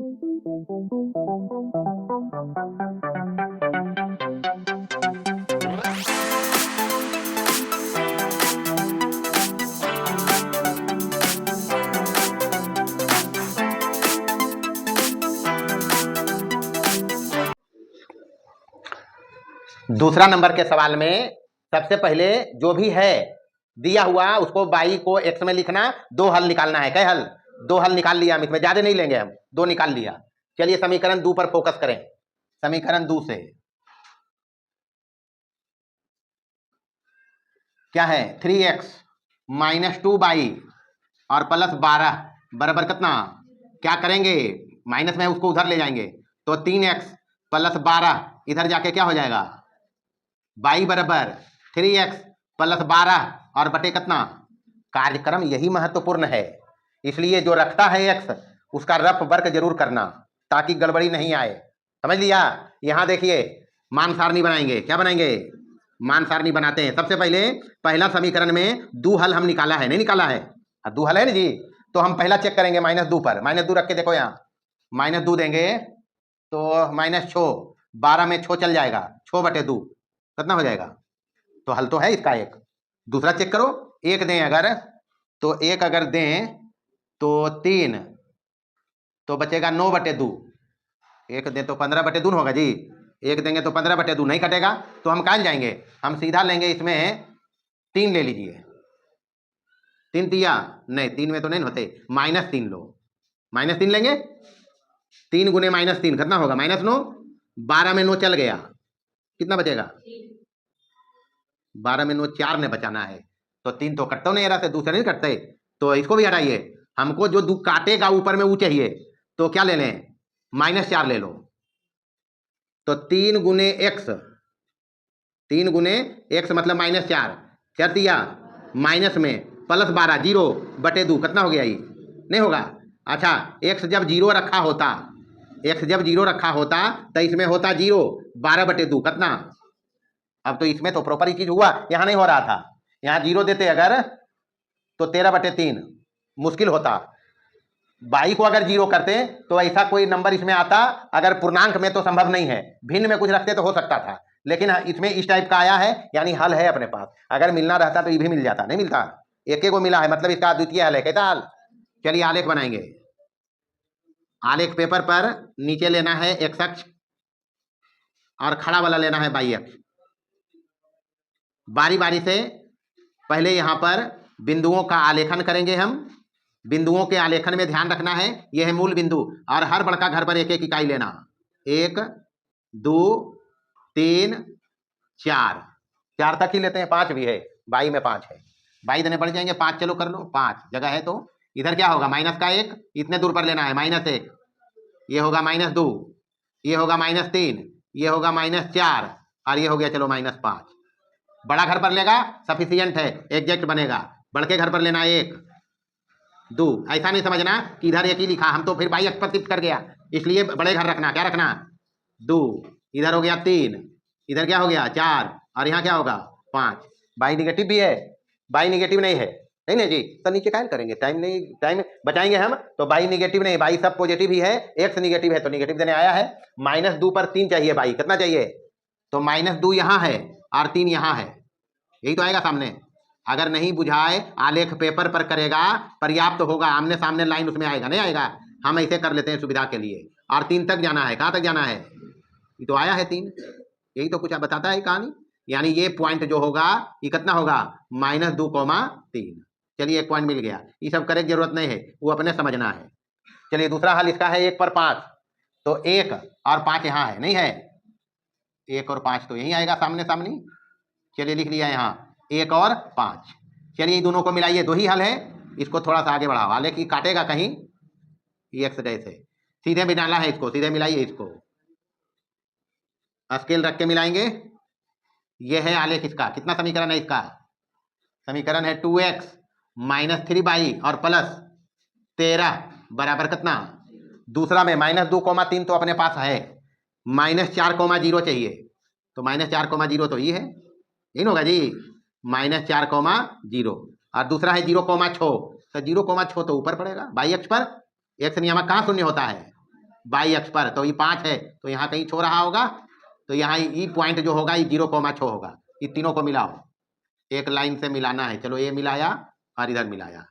दूसरा नंबर के सवाल में सबसे पहले जो भी है दिया हुआ उसको बाई को एक्स में लिखना, दो हल निकालना है। क्या हल? दो हल निकाल लिया हम, इसमें ज्यादा नहीं लेंगे हम, दो निकाल लिया। चलिए समीकरण 2 पर फोकस करें। समीकरण 2 से क्या है? 3x माइनस 2 बाई और प्लस 12 बराबर कितना? क्या करेंगे? माइनस में उसको उधर ले जाएंगे तो 3x प्लस 12 इधर जाके क्या हो जाएगा? बाई बराबर 3x प्लस 12 और बटे कितना? कार्यक्रम यही महत्वपूर्ण है, इसलिए जो रखता है x उसका रफ वर्क जरूर करना ताकि गड़बड़ी नहीं आए। समझ लिया? यहां देखिए मान सारणी बनाएंगे। क्या बनाएंगे? मान सारणी बनाते हैं। सबसे पहले पहला समीकरण में दो हल हम निकाला है, नहीं निकाला है? दो हल है ना जी, तो हम पहला चेक करेंगे -2 पर। -2 रख के देखो, यहाँ -2 देंगे तो -6, 12 में 6 चल जाएगा, 6 बटे 2 कितना हो जाएगा? तो हल तो है इसका एक। दूसरा चेक करो, एक दें अगर तो एक अगर दें तो 3 तो बचेगा 9 बटे 2। एक दें तो 15 बटे 2 होगा जी, एक देंगे तो 15 बटे 2 नहीं कटेगा, तो हम कहाँ जाएंगे? हम सीधा लेंगे इसमें 3 ले लीजिए। 3 दिया नहीं, 3 में तो नहीं होते, -3 लो, -3 लेंगे। 3 गुने -3 कितना होगा? -9। 12 में 9 चल गया, कितना बचेगा? 12 में 9 4 ने बचाना है, तो 3 तो कटता नहीं रहा, दूसरे नहीं कटते, तो इसको भी हटाइए। हमको जो 2 काटेगा ऊपर में वो चाहिए, तो क्या ले लें? -4 ले लो। तो 3 गुने x, 3 गुने x मतलब -4 कर दिया, माइनस में प्लस 12 0 बटे 2 कितना हो गया? ये नहीं होगा। अच्छा, x जब 0 रखा होता, x जब 0 रखा होता तो इसमें होता 0, 12 बटे 2 कितना? अब तो इसमें तो प्रॉपर ही चीज हुआ, यहां नहीं हो रहा था। यहां 0 देते अगर तो 13 बटे 3 मुश्किल होता। बाई को अगर 0 करते तो ऐसा कोई नंबर इसमें आता, अगर पूर्णांक में तो संभव नहीं है, भिन्न में कुछ रखते तो हो सकता था, लेकिन इसमें इस टाइप का आया है, यानी हल है अपने पास। अगर मिलना रहता तो ये भी मिल जाता, नहीं मिलता, एक को मिला है, मतलब इसका द्वितीय हल है। कैसा हल? चलिए आलेख बनाएंगे। आलेख पेपर पर नीचे लेना है x अक्ष और खड़ा वाला लेना है y अक्ष। बारी बारी से पहले यहां पर बिंदुओं का आलेखन करेंगे हम। बिंदुओं के आलेखन में ध्यान रखना है, यह है मूल बिंदु, और हर बड़का घर पर एक एक इकाई लेना। 1 2 3 4, 4 तक ही लेते हैं, 5 भी है, बाई में 5 है, बाई देने पड़ जाएंगे 5, चलो कर लो, 5 जगह है तो इधर क्या होगा? माइनस का 1 इतने दूर पर लेना है, -1, ये होगा -2, ये होगा -3, ये होगा -4 और ये हो गया चलो -5। बड़ा घर पर लेगा सफिशियंट है, एग्जैक्ट बनेगा। बड़के घर पर लेना 1 2, ऐसा नहीं समझना कि इधर 1 ही लिखा, हम तो फिर बाई अक्ष पर शिफ्ट कर गया, इसलिए बड़े घर रखना। क्या रखना? 2, इधर हो गया 3, इधर क्या हो गया 4 और यहाँ क्या होगा 5। बाई निगेटिव भी है, बाई निगेटिव नहीं है, नहीं जी, तो नीचे क्या करेंगे? टाइम नहीं, टाइम बचाएंगे हम, तो बाई निगेटिव नहीं, बाई सब पॉजिटिव ही है, एक्स निगेटिव है तो निगेटिव देने आया है। -2 पर 3 चाहिए, बाई कितना चाहिए? तो -2 यहाँ है और 3 यहाँ है, यही तो आएगा सामने। अगर नहीं बुझाए आलेख पेपर पर करेगा, पर्याप्त होगा, आमने सामने लाइन उसमें आएगा, नहीं आएगा, हम ऐसे कर लेते हैं सुविधा के लिए। और 3 तक जाना है, कहाँ तक जाना है? ये तो आया है 3, यही तो कुछ बताता है कहानी। यानी ये पॉइंट जो होगा ये कितना होगा? -2,3। चलिए 1 पॉइंट मिल गया, ये सब करे की जरूरत नहीं है, वो अपने समझना है। चलिए दूसरा हल इसका है 1 पर 5, तो 1 और 5 यहाँ है, नहीं है? 1 और 5 तो यही आएगा सामने सामने। चलिए लिख लिया यहाँ 1 और 5। चलिए दोनों को मिलाइए, 2 ही हल है, इसको थोड़ा सा आगे बढ़ाओ, हालांकि काटेगा कहीं, ये x जैसे सीधे भी डाला है, इसको सीधे मिलाइए, इसको स्केल रख के मिलाएंगे। ये है आलेख इसका। कितना समीकरण है इसका? समीकरण है 2x - 3y और प्लस 13 बराबर कितना? दूसरा में -2,3 तो अपने पास है, -4,0 चाहिए, तो -4,0 तो ये है, यही होगा जी, -4,0 और दूसरा है 0,6, तो 0,6 तो ऊपर पड़ेगा बाई अक्ष पर। x नियामक कहाँ शून्य होता है? बाई अक्ष पर, तो ये 5 है तो यहाँ कहीं छो रहा होगा, तो यहाँ ई पॉइंट जो होगा ये 0,6 होगा। ये तीनों को मिलाओ, एक लाइन से मिलाना है। चलो ये मिलाया और इधर मिलाया,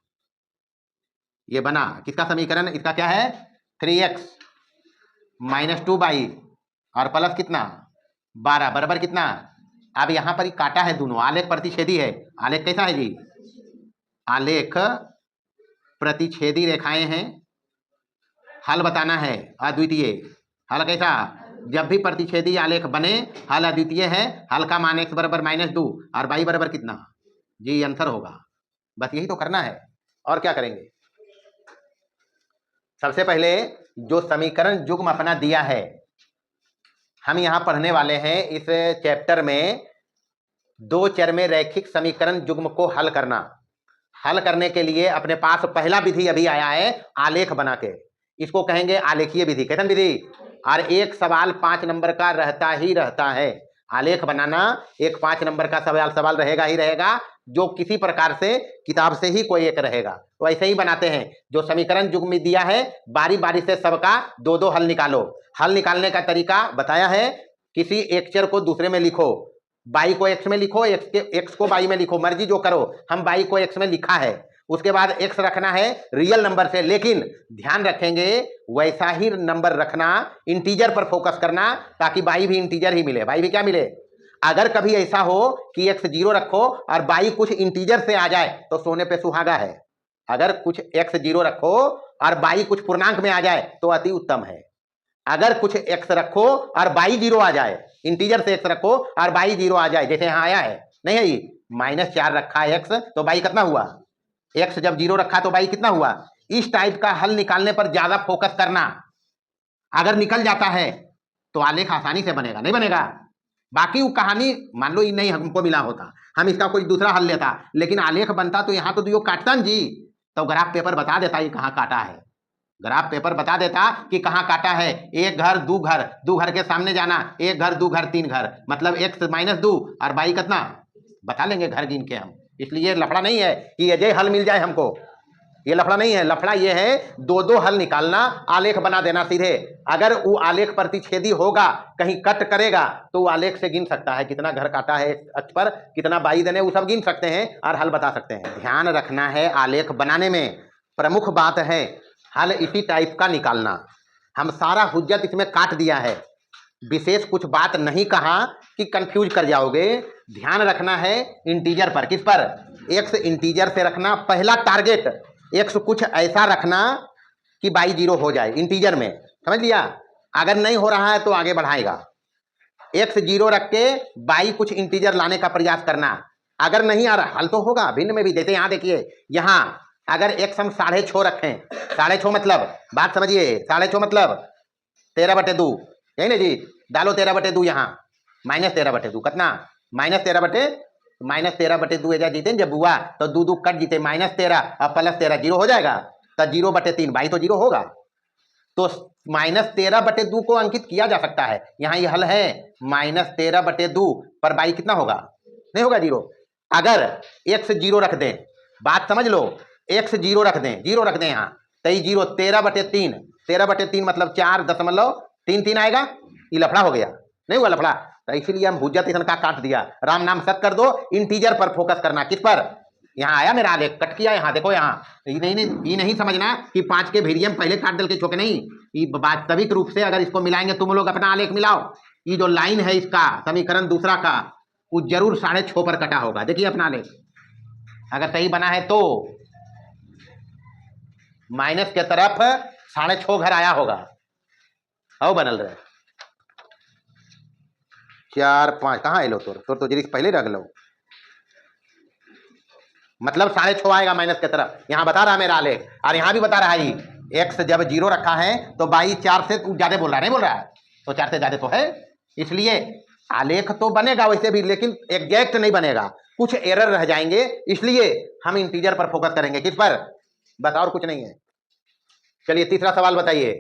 ये बना किसका समीकरण? इसका क्या है? 3x माइनस 2y और प्लस कितना 12 बराबर कितना? अब यहां पर काटा है दोनों, आलेख प्रतिच्छेदी है। आलेख कैसा है जी? आलेख प्रतिच्छेदी रेखाएं हैं। हल बताना है अद्वितीय। हल कैसा? जब भी प्रतिच्छेदी आलेख बने हल अद्वितीय है। हल का मान x बराबर -2 और y बराबर कितना जी? आंसर होगा। बस यही तो करना है, और क्या करेंगे? सबसे पहले जो समीकरण युग्म अपना दिया है, हम यहां पढ़ने वाले हैं इस चैप्टर में 2 चर में रैखिक समीकरण युग्म को हल करना। हल करने के लिए अपने पास पहला विधि अभी आया है आलेख बना के, इसको कहेंगे आलेखीय विधि। कैसन विधि? और एक सवाल 5 नंबर का रहता ही रहता है। आलेख बनाना एक 5 नंबर का सवाल रहेगा ही रहेगा, जो किसी प्रकार से किताब से ही कोई एक रहेगा। तो ऐसे ही बनाते हैं, जो समीकरण युग्म दिया है बारी बारी से सबका 2-2 हल निकालो। हल निकालने का तरीका बताया है, किसी एक चर को दूसरे में लिखो, बाई को एक्स में लिखो, एक्स को बाई में लिखो, मर्जी जो करो। हम बाई को एक्स में लिखा है, उसके बाद एक्स रखना है रियल नंबर से, लेकिन ध्यान रखेंगे वैसा ही नंबर रखना, इंटीजर पर फोकस करना, ताकि बाई भी इंटीजर ही मिले। बाई भी क्या मिले? अगर कभी ऐसा हो कि एक्स 0 रखो और बाई कुछ इंटीजर से आ जाए तो सोने पे सुहागा है। अगर कुछ एक्स 0 रखो और बाई कुछ पूर्णांक में आ जाए तो अति उत्तम है। अगर कुछ एक्स रखो और बाई 0 आ जाए, इंटीजर से एक्स रखो और बाई 0 आ जाए, जैसे यहां आया है, नहीं है ये -4 रखा है एक्स, तो बाई कितना हुआ? एक्स जब 0 रखा तो बाई कितना हुआ? इस टाइप का हल निकालने पर ज्यादा फोकस करना। अगर निकल जाता है तो आलेख आसानी से बनेगा, नहीं बनेगा? बाकी वो कहानी मान लो ये नहीं हमको मिला होता, हम इसका कोई दूसरा हल लेता, लेकिन आलेख बनता तो यहां तो जो काटता न जी, तो ग्राफ पेपर बता देता ये कहां काटा है। ग्राफ पेपर बता देता कि कहां काटा है। एक घर दो घर, दो घर के सामने जाना, एक घर दो घर तीन घर, मतलब x -2 और बाई कितना बता लेंगे घर गिन के हम। इसलिए लफड़ा नहीं है कि ये हल मिल जाए हमको, ये लफड़ा नहीं है। लफड़ा ये है 2-2 हल निकालना, आलेख बना देना सीधे। अगर वो आलेख प्रतिच्छेदी होगा, कहीं कट करेगा, तो वो आलेख से गिन सकता है कितना घर काटा है अक्ष पर, कितना बाई देने, वो सब गिन सकते हैं और हल बता सकते हैं। ध्यान रखना है आलेख बनाने में प्रमुख बात है हल इसी टाइप का निकालना। हम सारा हुज्जत इसमें काट दिया है, विशेष कुछ बात नहीं कहा कि कंफ्यूज कर जाओगे। ध्यान रखना है इंटीजर पर। किस पर? एक्स इंटीजर से रखना। पहला टारगेट एक्स कुछ ऐसा रखना कि बाई 0 हो जाए इंटीजर में, समझ लिया? अगर नहीं हो रहा है तो आगे बढ़ाएगा। एक्स 0 रख के बाई कुछ इंटीजर लाने का प्रयास करना। अगर नहीं आ रहा, हल तो होगा भिन्न में भी। जैसे यहां देखिए, यहां अगर एक्स हम 6.5 रखें, 6.5 मतलब बात समझिए, 6.5 मतलब 13/2, यही ना जी? डालो 13/2 यहाँ, -13/2 कितना? -13/2 एजा जीते जब हुआ तो 2 कट जीते, -13 और +13 0 हो जाएगा, तो 0/3 बाई तो 0 होगा। तो -13/2 को अंकित किया जा सकता है। यहाँ ये हल है -13/2 पर बाई कितना होगा? नहीं होगा 0। अगर x 0 रख दें, बात समझ लो, x 0 रख दें, 0 रख दें यहाँ, तो ये 0 13/3, 13/3 मतलब 4.33 आएगा। ये लफड़ा हो गया, नहीं हुआ लफड़ा? तो इसीलिए हम हुज्जत इसन का काट दिया। राम नाम सत कर दो, इंटीजर पर फोकस करना। किस पर? यहाँ आया मेरा आलेख, कट किया यहाँ देखो। यहाँ ये नहीं समझना कि 5 के भेरियम पहले काट दल के छोके, नहीं। ये वास्तविक रूप से अगर इसको मिलाएंगे, तुम लोग अपना आलेख मिलाओ, ये जो लाइन है इसका समीकरण दूसरा का, वो जरूर 6.5 पर कटा होगा। देखिए अपना आलेख, अगर सही बना है तो माइनस के तरफ 6.5 घर आया होगा। आओ बनल रहे 4 5 कहाँ आए लो? तो जरिस पहले रख लो, मतलब 6.5 आएगा माइनस के तरफ। यहां बता रहा है मेरा आलेख, और यहां भी बता रहा है एक्स जब 0 रखा है तो बाई 4 से ज्यादा बोल रहा है, नहीं बोल रहा है? तो 4 से ज्यादा तो है, इसलिए आलेख तो बनेगा वैसे भी, लेकिन एग्जैक्ट नहीं बनेगा, कुछ एरर रह जाएंगे। इसलिए हम इंटीजर पर फोकस करेंगे। किस पर? बस, और कुछ नहीं है। चलिए तीसरा सवाल बताइए,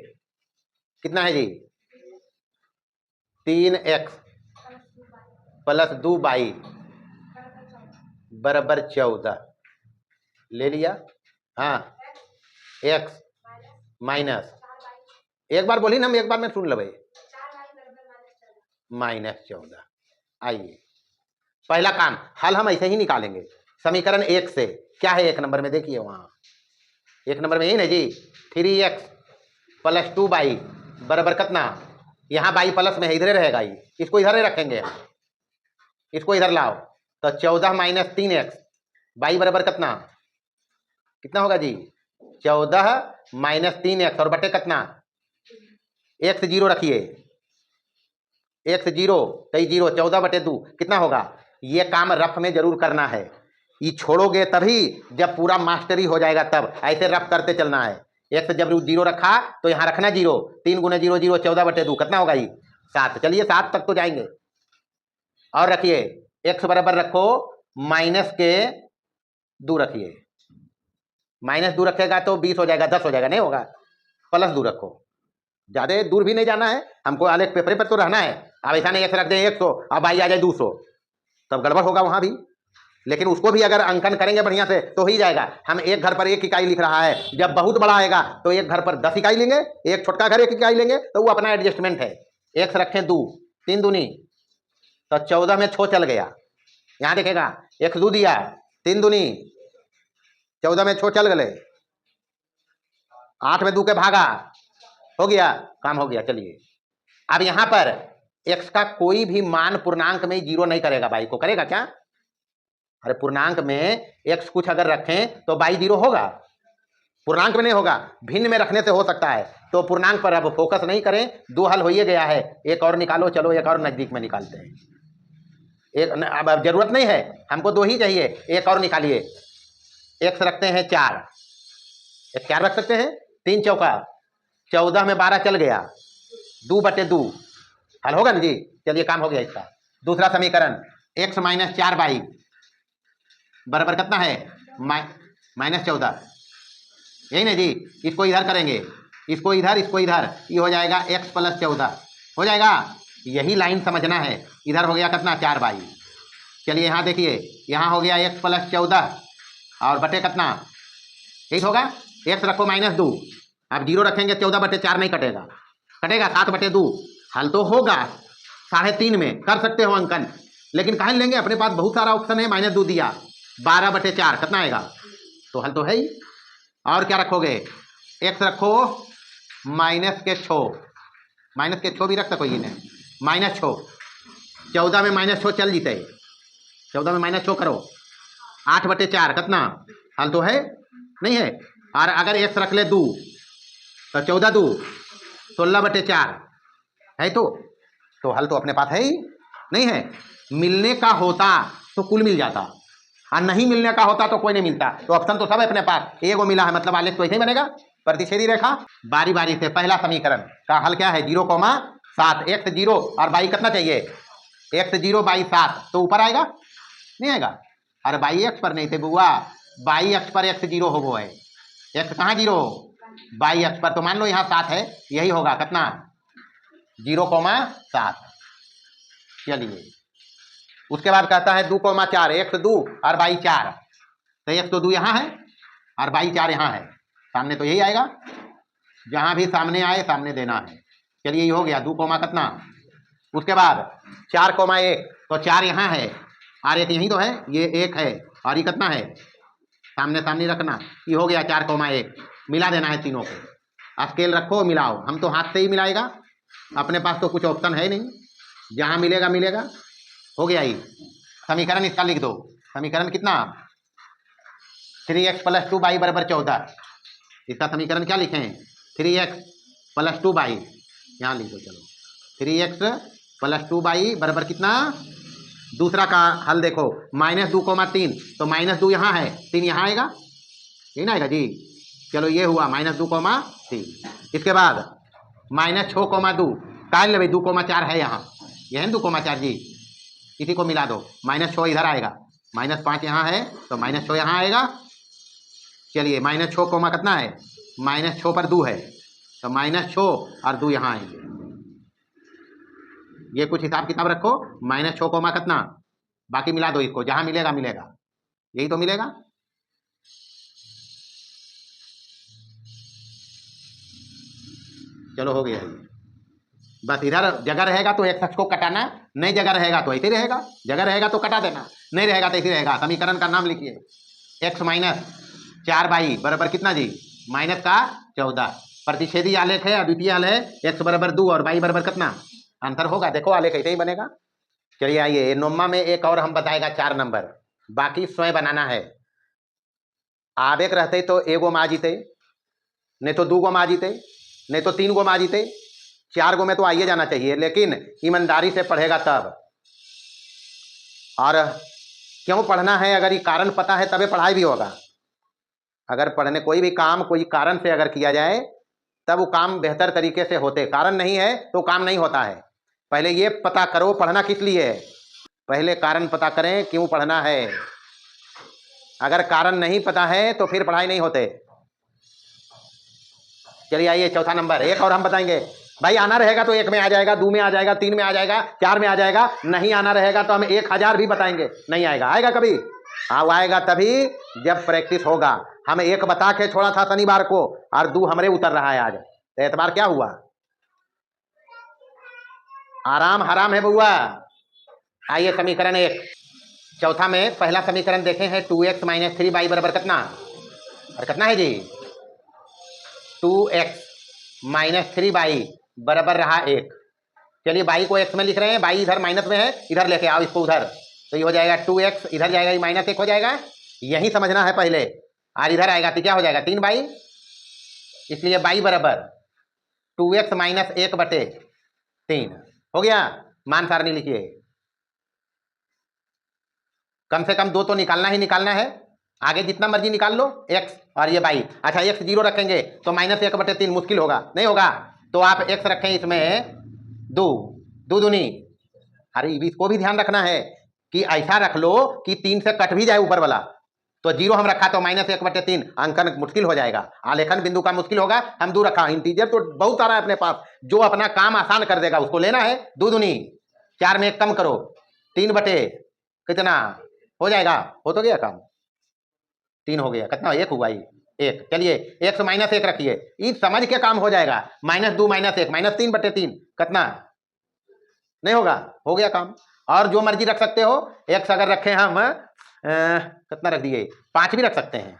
कितना है जी? 3x + 2y बराबर 14 ले लिया। हाँ, x माइनस एक बार बोली ना, हम एक बार में सुन लो। -14। आइए पहला काम हल हम ऐसे ही निकालेंगे। समीकरण 1 से क्या है 1 नंबर में, देखिए वहां 1 नंबर में यही ना जी, 3x + 2y बराबर कितना, यहाँ y प्लस में है, इधर रहेगा ये, इसको इधर ही रखेंगे, इसको इधर लाओ तो 14 - 3x y बराबर कितना, कितना होगा जी 14 - 3x और बटे कितना, x 0 रखिए, x 0 कई 0, 14/2 कितना होगा। ये काम रफ में जरूर करना है, ये छोड़ोगे तभी जब पूरा मास्टरी हो जाएगा, तब ऐसे रफ करते चलना है। x जब 0 रखा तो यहाँ रखना 0, 3 × 0 0, 14/2 कितना होगा ये 7। चलिए 7 तक तो जाएंगे। और रखिए x बराबर रखो -2 रखिए, -2 रखेगा तो 20 हो जाएगा, 10 हो जाएगा, नहीं होगा, +2 रखो, ज्यादा दूर भी नहीं जाना है हमको, आलेख पेपर पर तो रहना है। अब ऐसा नहीं रख दें 100 अब आई आ जाए 200, तब गड़बड़ होगा वहां भी। लेकिन उसको भी अगर अंकन करेंगे बढ़िया से तो ही जाएगा। हम एक घर पर 1 इकाई लिख रहा है, जब बहुत बड़ा आएगा तो एक घर पर 10 इकाई लेंगे, एक छोटका घर 1 इकाई लेंगे, तो वो अपना एडजस्टमेंट है। x रखें 2, 3 दूनी तो 14 में 6 चल गया, यहां देखेगा 1 2 दिया, 3 दूनी 14 में 6 चल गए, 8 में 2 के भागा, हो गया, काम हो गया। चलिए अब यहां पर x का कोई भी मान पूर्णांक में 0 नहीं करेगा, बाई को करेगा क्या, अरे पूर्णांक में x कुछ अगर रखें तो बाई 0 होगा, पूर्णांक में नहीं होगा, भिन्न में रखने से हो सकता है। तो पूर्णांक पर अब फोकस नहीं करें, 2 हल हो ही गया है, एक और निकालो, चलो एक और नजदीक में निकालते हैं। एक अब जरूरत नहीं है हमको, 2 ही चाहिए, एक और निकालिए। x रखते हैं 4, एक 4 रख सकते हैं, 3 चौका 14 में 12 चल गया, 2/2 हल होगा ना जी। चलिए काम हो गया इसका। दूसरा समीकरण x - 4y बराबर कितना है -14, यही ना जी। इसको इधर करेंगे, इसको इधर, इसको इधर, ये हो जाएगा x + 14 हो जाएगा, यही लाइन समझना है। इधर हो गया कितना 4y, चलिए यहाँ देखिए, यहाँ हो गया x + 14 और बटे कितना 8 होगा, x रखो -2, अब 0 रखेंगे 14/4 नहीं कटेगा, कटेगा 7/2 हल तो होगा। 3.5 में कर सकते हो अंकन, लेकिन कहाँ लेंगे, अपने पास बहुत सारा ऑप्शन है। -2 दिया, 12/4 कितना आएगा, तो हल तो है ही। और क्या रखोगे, x रखो -6 भी रख सको, ये -6, 14 में -6 चल जीते, 14 में -6 करो, 8/4 कितना, हल तो है नहीं है। और अगर x रख ले 2 तो 14 2 16/4 है, तो हल तो अपने पास है ही नहीं है। मिलने का होता तो कुल मिल जाता, और नहीं मिलने का होता तो कोई नहीं मिलता। तो ऑप्शन तो सब है अपने पास, एगो मिला है, मतलब आलेख तो ऐसे ही बनेगा, प्रतिच्छेदी रेखा। बारी बारी से पहला समीकरण का हल क्या है, 0,7, x 0 और y कितना चाहिए, x 0 y 7, तो ऊपर आएगा नहीं आएगा, अरे y x पर नहीं थे बुआ, y x पर x 0 हो वो है, x कहाँ 0, y x पर, तो मान लो यहाँ 7 है, यही होगा कितना 0,7। चलिए उसके बाद कहता है 2,4, x 2 और y 4, तो x तो 2 यहाँ है और y 4 यहाँ है, सामने तो यही आएगा, जहां भी सामने आए सामने देना है। चलिए ये हो गया 2, कितना, उसके बाद 4,1, तो 4 यहाँ है और 1 यही तो है, ये 1 है और ये कितना है, सामने सामने रखना, ये हो गया 4,1, मिला देना है तीनों को, स्केल रखो मिलाओ, हम तो हाथ से ही मिलाएगा, अपने पास तो कुछ ऑप्शन है नहीं, जहां मिलेगा मिलेगा, हो गया। ये समीकरण इसका लिख दो, समीकरण कितना 3x + 2y बराबर 14, इसका समीकरण क्या लिखें 3x + 2y, यहाँ लिख दो, चलो 3x + 2y बराबर कितना, दूसरा का हल देखो -2,3, तो -2 यहाँ है, 3 यहाँ आएगा, यही ना आएगा जी। चलो ये हुआ -2,3, इसके बाद -6,2 काट ले भाई, 2,4 है यहाँ, यह है 2,4 जी, इसी को मिला दो, -6 इधर आएगा, -5 यहाँ है तो -6 यहाँ आएगा। चलिए -6 कितना है, -6 पर 2 है, तो -6 और 2 यहाँ आएंगे, ये कुछ हिसाब किताब रखो, -6 कितना, बाकी मिला दो इसको, जहां मिलेगा मिलेगा, यही तो मिलेगा। चलो हो गया ये। बस इधर जगह रहेगा तो एक अक्ष को कटाना, नहीं जगह रहेगा तो ऐसे ही रहेगा, जगह रहेगा तो कटा देना, नहीं रहेगा तो ऐसे रहेगा। समीकरण का नाम लिखिए, x माइनस 4y बराबर कितना जी, माइनस का 14। प्रतिच्छेदी आलेख है, अद्वितीय हल है, x बराबर 2 और y बराबर कितना, अंतर होगा। देखो आलेख ऐसे ही बनेगा। चलिए आइए नोमा में एक और हम बताएगा 4 नंबर, बाकी स्वयं बनाना है। आवेक रहते तो एगो में आ जीते, नहीं तो 2 गो में आ जीते, नहीं तो 3 गो में आ जीते, 4 गो में तो आइए जाना चाहिए, लेकिन ईमानदारी से पढ़ेगा तब। और क्यों पढ़ना है, अगर ये कारण पता है तबे पढ़ाई भी होगा। अगर पढ़ने कोई भी काम कोई कारण से अगर किया जाए तब वो काम बेहतर तरीके से होते, कारण नहीं है तो काम नहीं होता है। पहले ये पता करो पढ़ना किस लिए है, पहले कारण पता करें क्यों पढ़ना है। अगर कारण नहीं पता है तो फिर पढ़ाई नहीं होते। चलिए आइए चौथा नंबर, एक और हम बताएंगे। भाई आना रहेगा तो 1 में आ जाएगा, 2 में आ जाएगा, 3 में आ जाएगा, 4 में आ जाएगा, नहीं आना रहेगा तो हम 1000 भी बताएंगे, नहीं आएगा। आएगा कभी? हाँ आएगा तभी जब प्रैक्टिस होगा। हम 1 बता के छोड़ा था शनिवार को और 2 हमारे उतर रहा है आज, तो एतबार क्या हुआ? आराम हराम है बुआ। आइए समीकरण 1 चौथा में पहला समीकरण देखे हैं, 2x माइनस 3y बराबर कितना, और कितना है जी, 2x माइनस 3y बराबर रहा 1। चलिए y को x में लिख रहे हैं, y इधर माइनस में है, इधर लेके आओ इसको उधर, तो ये हो जाएगा 2x, इधर जाएगा ये माइनस 1 हो जाएगा, यही समझना है पहले। और इधर आएगा तो क्या हो जाएगा 3y, इसलिए y बराबर 2x माइनस 1 बटे 3 हो गया। मान सारणी लिखिए, कम से कम 2 तो निकालना ही निकालना है, आगे जितना मर्जी निकाल लो x और ये y। अच्छा x 0 रखेंगे तो माइनस 1 बटे 3 मुश्किल होगा, नहीं होगा, तो आप x रखें इसमें 2 दूनी। अरे इसको भी ध्यान रखना है कि ऐसा रख लो कि 3 से कट भी जाए ऊपर वाला, तो 0 हम रखा तो माइनस 1 बटे 3, अंकन मुश्किल हो जाएगा, आलेखन बिंदु का मुश्किल होगा। हम 2 रखा, इंटीजर तो बहुत सारा है अपने पास, जो अपना काम आसान कर देगा उसको लेना है। 2 दूनी 4 में 1 कम करो, 3 बटे कितना हो जाएगा, हो तो गया काम, 3 हो गया, कितना 1 हुआ, 1। चलिए 1 से माइनस 1 रखिए, ये समझ के काम हो जाएगा, -2 - 1 -3 बटे 3 कितना, नहीं होगा, हो गया काम। और जो मर्जी रख सकते हो, x अगर रखे हम कितना रख दिए, 5 भी रख सकते हैं,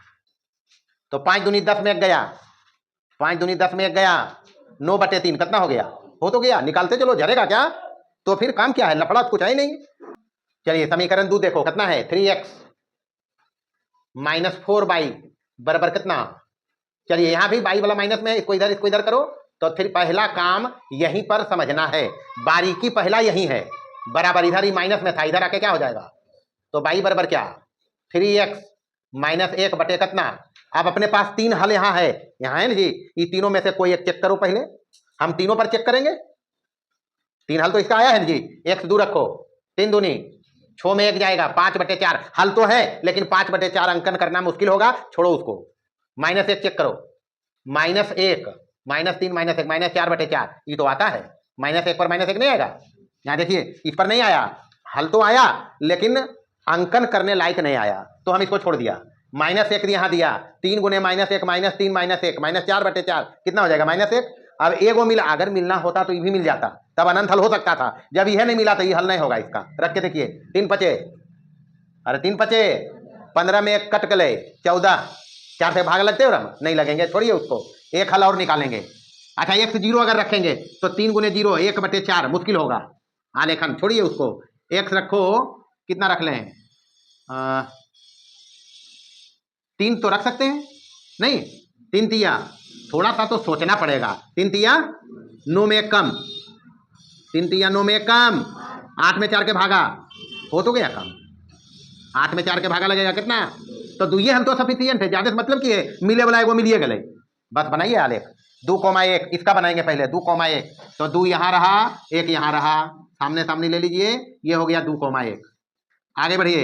तो 5 दूनी 10 में 1 गया, 5 दूनी 10 में 1 गया, 9 बटे 3 कितना हो गया, हो तो गया। निकालते चलो, झरेगा क्या, तो फिर काम क्या है, लफड़ा कुछ है नहीं। चलिए समीकरण 2 देखो कितना है, 3x माइनस 4y बराबर कितना। चलिए यहां भी y वाला माइनस में, इसको इधर करो, तो फिर पहला काम यहीं पर समझना है, बारीकी पहला यही है, बराबर इधर ही माइनस में था, इधर आके क्या हो जाएगा, तो y बराबर क्या 3x माइनस 1 बटे कितना। अब अपने पास 3 हल यहाँ है ना जी, ये तीनों में से कोई एक चेक करो, पहले हम तीनों पर चेक करेंगे। 3 हल तो इसका आया है ना जी, x 2 रखो, 3 दूनी 6 में 1 जाएगा, 5 बटे 4 हल तो है, लेकिन 5 बटे 4 अंकन करना मुश्किल होगा, छोड़ो उसको। -1 चेक करो, -1 -3 -1 -4 बटे 4, ये तो आता है, -1 पर -1 नहीं आएगा। यहाँ देखिए इस पर नहीं आया, हल तो आया लेकिन अंकन करने लायक नहीं आया, तो हम इसको छोड़ दिया। -1 यहाँ दिया, 3 गुने -1 -3 -1 -4 बटे 4 कितना हो जाएगा, -1। अब एगो मिला, अगर मिलना होता तो ये भी मिल जाता, तब अनंत हल हो सकता था, जब यह नहीं मिला तो ये हल नहीं होगा इसका। रख के देखिए, 3 पचे, अरे 3 पचे 15 में 1 कट गए 14, 4 से भाग लगते हो रम, नहीं लगेंगे, छोड़िए उसको, एक हल और निकालेंगे। अच्छा x 0 अगर रखेंगे तो 3 गुने 0 1 बटे 4 मुश्किल होगा, आलेखन छोड़िए उसको। x रखो, कितना रख लें, 3 तो रख सकते हैं, नहीं 3 तिया, थोड़ा सा तो सोचना पड़ेगा, 3 तिया 9 में 1 कम, 3 तिया 9 में 1 कम, 8 में 4 के भागा, हो तो गया काम, 8 में 4 के भागा लगेगा कितना, तो दुइये हम तो सफिशिएंट है, ज्यादा मतलब की है, मिले वाला एगो मिलिए गए। बस बनाइए आलेख, 2,1 इसका बनाएंगे पहले, 2,1 तो 2 यहाँ रहा, 1 यहाँ रहा, सामने सामने ले लीजिए, ये हो गया 2,1। आगे बढ़िए,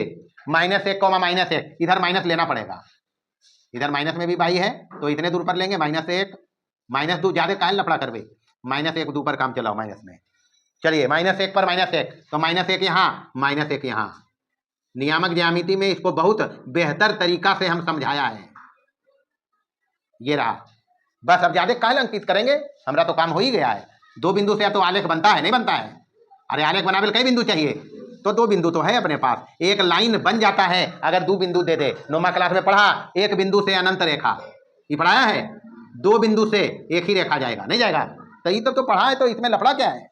-1, इधर माइनस लेना पड़ेगा, इधर माइनस में भी y है तो इतने दूर पर लेंगे, -1 -2 ज्यादा काहे लफड़ा करवे, -1 2 पर काम चलाओ माइनस में। चलिए -1 पर -1 तो -1 यहाँ -1 यहाँ, नियामक ज्यामिति में इसको बहुत बेहतर तरीका से हम समझाया है। ये रहा बस अब ज्यादा काहे अंकित करेंगे, हमारा तो काम हो ही गया है। दो बिंदु से तो आलेख बनता है नहीं बनता है? अरे आलेख बनावे कई बिंदु चाहिए, तो दो बिंदु तो है अपने पास, एक लाइन बन जाता है अगर दो बिंदु दे दे। नौमा क्लास में पढ़ा एक बिंदु से अनंत रेखा, ये पढ़ाया है, दो बिंदु से एक ही रेखा जाएगा, नहीं जाएगा? तो ये तो पढ़ा है, तो इसमें लफड़ा क्या है,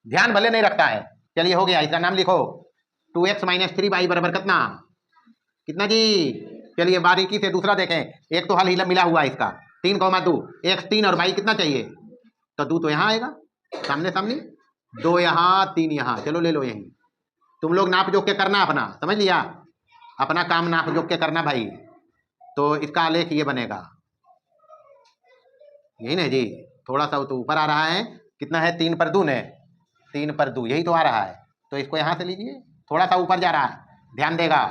ध्यान भले नहीं रखता है। चलिए हो गया, इसका नाम लिखो 2x - 3y बराबर कितना, कितना जी? चलिए बारीकी से दूसरा देखें, एक तो हल ही मिला हुआ है इसका 3,2, x 3 और y कितना चाहिए, तो 2 तो यहाँ आएगा सामने सामने, 2 यहाँ 3 यहाँ, चलो ले लो यही। तुम लोग नाप जोख के करना अपना, समझ लिया, अपना काम नाप जोख के करना भाई। तो इसका आलेख ये बनेगा, यही ना जी, थोड़ा सा तो ऊपर आ रहा है, कितना है 3 पर 2 ने, 3 पर 2 यही तो आ रहा है, तो इसको यहां से लीजिए, थोड़ा सा ऊपर जा रहा है, ध्यान देगा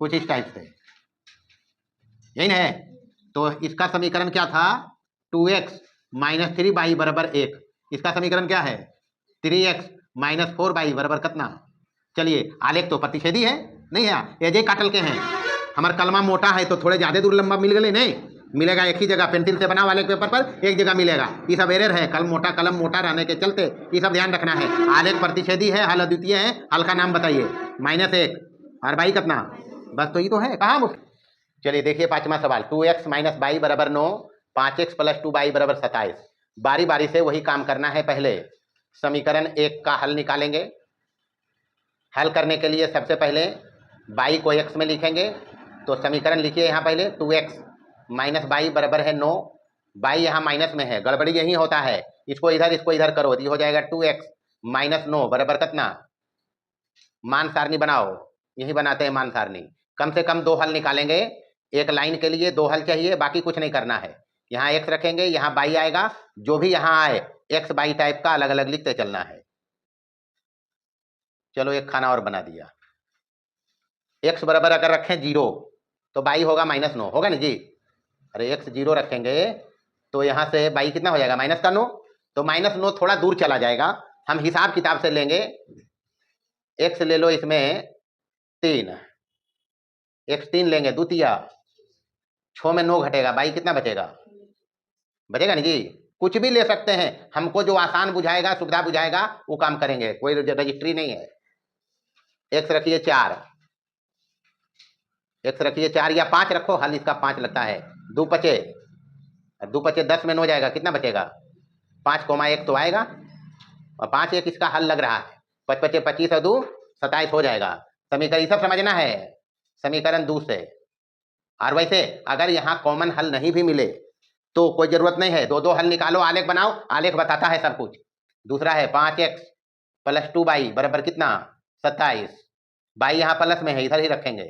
कुछ इस टाइप से, यही ना है। तो इसका समीकरण क्या था, 2x - 3y बराबर 1, इसका समीकरण क्या है 3x - 4y बराबर कितना। चलिए आलेख तो प्रतिच्छेदी है, नहीं है, एजे काटल के हैं, हमारा कलमा मोटा है तो थोड़े ज्यादा दूर लंबा मिल गए, नहीं मिलेगा एक ही जगह, पेंसिल से बना वाले पेपर पर एक जगह मिलेगा, ये सब एरर है, कलम मोटा रहने के चलते ये सब ध्यान रखना है। आलेख प्रतिच्छेदी है, हल अद्वितीय है, हल का नाम बताइए -1 और बाई कितना, बस तो ये तो है, कहाँ। चलिए देखिए पांचवा सवाल, 2x - y बराबर 9, 5x + 2y बराबर 27। बारी बारी से वही काम करना है, पहले समीकरण 1 का हल निकालेंगे। हल करने के लिए सबसे पहले y को x में लिखेंगे, तो समीकरण लिखिए यहाँ पहले 2x - y बराबर है 9, y यहाँ माइनस में है, गड़बड़ी यही होता है, इसको इधर करो, ये हो जाएगा 2x - 9 बराबर कितना, मान सारणी बनाओ, यही बनाते हैं मान सारणी, कम से कम 2 हल निकालेंगे, एक लाइन के लिए 2 हल चाहिए, बाकी कुछ नहीं करना है। यहाँ x रखेंगे, यहाँ y आएगा, जो भी यहाँ आए x y टाइप का अलग अलग लिखते चलना है। चलो एक खाना और बना दिया, x बराबर अगर रखें 0 तो y होगा -9, होगा ना जी। अरे x 0 रखेंगे तो यहाँ से y कितना हो जाएगा -9, तो -9 थोड़ा दूर चला जाएगा, हम हिसाब किताब से लेंगे, x ले लो इसमें 3, x 3 लेंगे, 2 तिया 6 में 9 घटेगा, y कितना बचेगा, बचेगा नहीं जी, कुछ भी ले सकते हैं, हमको जो आसान बुझाएगा सुविधा बुझाएगा वो काम करेंगे, कोई रजिस्ट्री नहीं है। x रखिए 4, x रखिए 4 या 5 रखो, हल इसका 5 लगता है, 2 पचे 10 में 9 जाएगा, कितना बचेगा 5,1 तो आएगा, और 5 1 इसका हल लग रहा है, 5 पचे 25 और 2 27 हो जाएगा। समीकरण सब समझना है, समीकरण 2 से। और वैसे अगर यहाँ कॉमन हल नहीं भी मिले तो कोई जरूरत नहीं है, 2 हल निकालो, आलेख बनाओ, आलेख बताता है सब कुछ। दूसरा है 5x + 2y बराबर कितना 27, y यहाँ प्लस में है, इधर ही रखेंगे,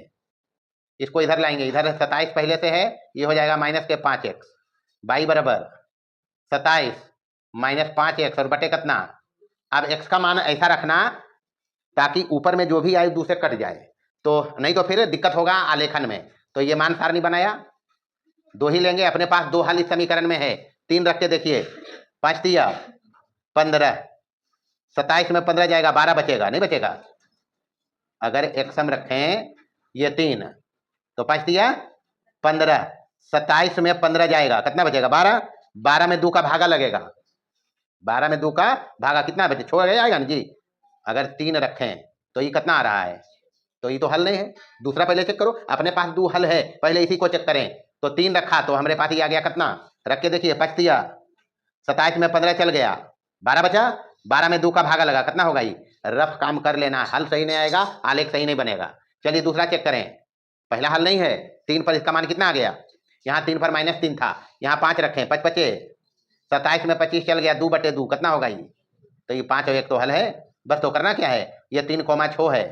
इसको इधर लाएंगे, इधर 27 पहले से है, ये हो जाएगा -5x, y बराबर 27 - 5x और बटे कितना। अब x का मान ऐसा रखना ताकि ऊपर में जो भी आए दूसरे कट जाए, तो नहीं तो फिर दिक्कत होगा आलेखन में। तो ये मान सारणी बनाया, 2 ही लेंगे, अपने पास 2 हल इस समीकरण में है, 3 रख के देखिए, 5 तिया 15, 27 में 15 जाएगा, 12 बचेगा, नहीं बचेगा। अगर एक सम रखें ये 3 तो 5 तिया 15, 27 में 15 जाएगा, कितना बचेगा 12, 12 में 2 का भागा लगेगा, 12 में 2 का भागा कितना बचे, छोड़ जाएगा ना जी। अगर 3 रखें तो ये कितना आ रहा है, तो ये तो हल नहीं है, दूसरा पहले चेक करो, अपने पास 2 हल है, पहले इसी को चेक करें। तो 3 रखा तो हमारे पास ये आ गया कितना, रख के देखिए 5 तिया 27 में 15 चल गया, 12 बचा, 12 में 2 का भागा लगा, कितना होगा ये, रफ काम कर लेना, हल सही नहीं आएगा, आलेख सही नहीं बनेगा। चलिए दूसरा चेक करें, पहला हल नहीं है, 3 पर इसका मान कितना आ गया, यहाँ 3 पर -3 था, यहाँ 5 रखें, 5 पचे 27 में 25 चल गया, 2/2 कितना होगा ये, तो ये 5 और 1 तो हल है, बस तो करना क्या है, ये 3,6 है,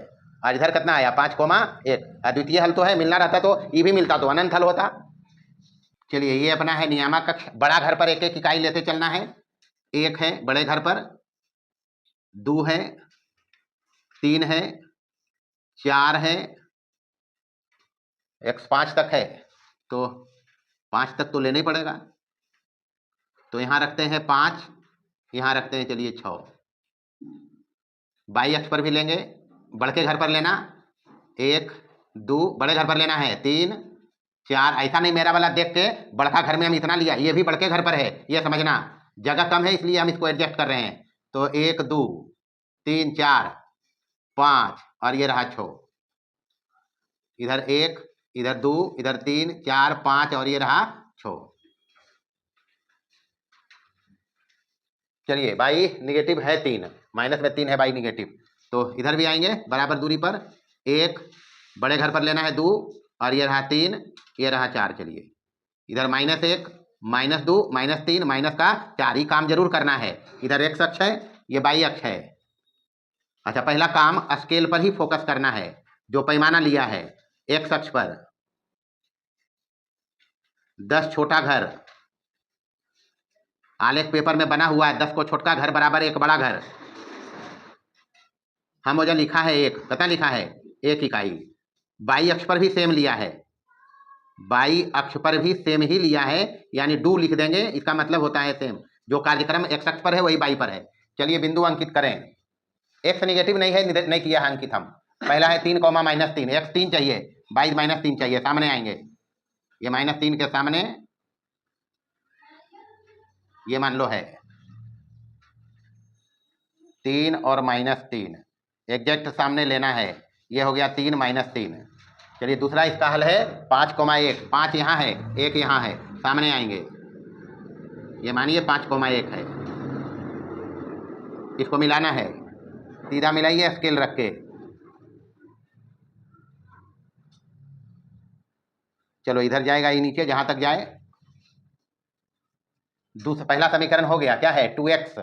और इधर कितना आया 5,1, अद्वितीय हल तो है, मिलना रहता तो ये भी मिलता तो अनंत हल होता। चलिए ये अपना है नियामक कक्ष, बड़ा घर पर एक एक इकाई लेते चलना है, 1 है बड़े घर पर, 2 है, 3 है, 4 है, x 5 तक है, तो 5 तक तो लेना ही पड़ेगा, तो यहाँ रखते हैं 5, यहाँ रखते हैं चलिए 6, बाई अक्ष पर भी लेंगे, बड़े घर पर लेना 1 2, बड़े घर पर लेना है 3 4, ऐसा नहीं मेरा वाला देख के बड़का घर में हम इतना लिया, ये भी बड़के घर पर है, ये समझना, जगह कम है इसलिए हम इसको एडजस्ट कर रहे हैं। तो 1 2 3 4 5 और ये रहा 6, इधर 1 इधर 2 इधर 3 4 5 और ये रहा 6। चलिए बाई निगेटिव है 3, माइनस में 3 है बाई निगेटिव, तो इधर भी आएंगे बराबर दूरी पर, 1 बड़े घर पर लेना है 2 और ये रहा 3 ये रहा 4। चलिए इधर -1 -2 -3 माइनस का 4 ही काम जरूर करना है। इधर x अक्ष है, ये y अक्ष है। अच्छा पहला काम स्केल पर ही फोकस करना है, जो पैमाना लिया है x अक्ष पर 10 छोटा घर आलेख पेपर में बना हुआ है, 10 को छोटा घर बराबर 1 बड़ा घर। हम वजह लिखा है 1, कितना लिखा है 1 इकाई। y अक्ष पर भी सेम लिया है, y अक्ष पर भी सेम ही लिया है, यानी डू लिख देंगे, इसका मतलब होता है सेम। जो कार्यक्रम x अक्ष पर है वही y पर है। चलिए बिंदु अंकित करें। x निगेटिव नहीं है, नहीं किया है अंकित हम। पहला है 3, -3, x 3 चाहिए, y -3 चाहिए, सामने आएंगे। ये -3 के सामने ये मान लो है 3 और -3, एग्जैक्ट सामने लेना है। ये हो गया 3 -3। चलिए दूसरा इसका हल है 5, 1, 5 यहाँ है 1 यहाँ है, सामने आएंगे। ये मानिए 5, 1 है, इसको मिलाना है, सीधा मिलाइए स्केल रख के। चलो इधर जाएगा ये नीचे जहां तक जाए। दूसरा पहला समीकरण हो गया, क्या है 2x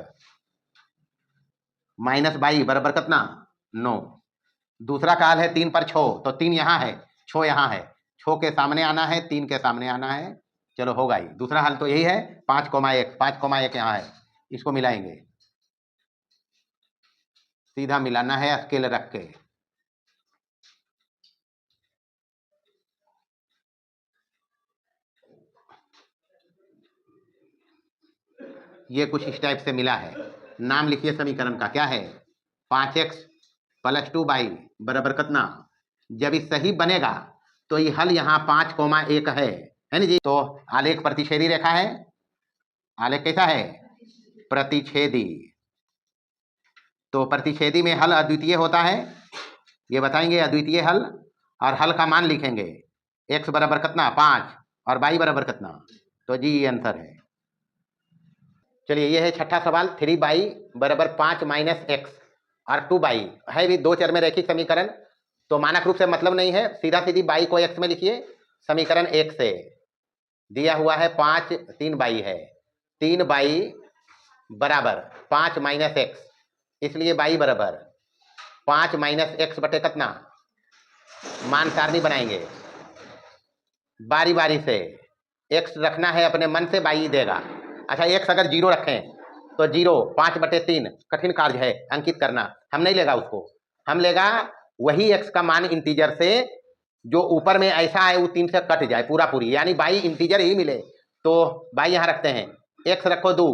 माइनस y बराबर कितना 9। दूसरा का हल है 3 पर 6, तो 3 यहाँ है 6 यहाँ है, 6 के सामने आना है 3 के सामने आना है। चलो होगा ही, दूसरा हल तो यही है 5, 1, 5, 1 यहाँ है, इसको मिलाएंगे, सीधा मिलाना है स्केल रख के। ये कुछ इस टाइप से मिला है। नाम लिखिए समीकरण का, क्या है 5x + 2y बराबर कितना। जब ये सही बनेगा तो ये हल यहाँ 5, 1 है ना जी। तो आलेख प्रतिच्छेदी रेखा है, आलेख कैसा है प्रतिच्छेदी। तो प्रतिच्छेदी में हल अद्वितीय होता है, ये बताएंगे अद्वितीय हल, और हल का मान लिखेंगे x बराबर कितना 5 और y बराबर कितना। तो जी ये आंसर है। चलिए ये है छठा सवाल, 3y बराबर 5 -x और 2y है भी 2 चर में रैखिक समीकरण। तो मानक रूप से मतलब नहीं है, सीधा सीधी y को x में लिखिए। समीकरण 1 से दिया हुआ है 5, 3y है, 3y बराबर 5 -x, इसलिए y बराबर 5 -x बटे कितना। मान सारणी बनाएंगे, बारी बारी से x रखना है अपने मन से, y देगा। अच्छा x अगर 0 रखें तो 0 5/3 कठिन कार्य है अंकित करना, हम नहीं लेगा उसको, हम लेगा वही x का मान इंटीजर से जो ऊपर में ऐसा है वो 3 से कट जाए पूरा पूरी, यानी y इंटीजर ही मिले। तो y यहाँ रखते हैं, x रखो 2,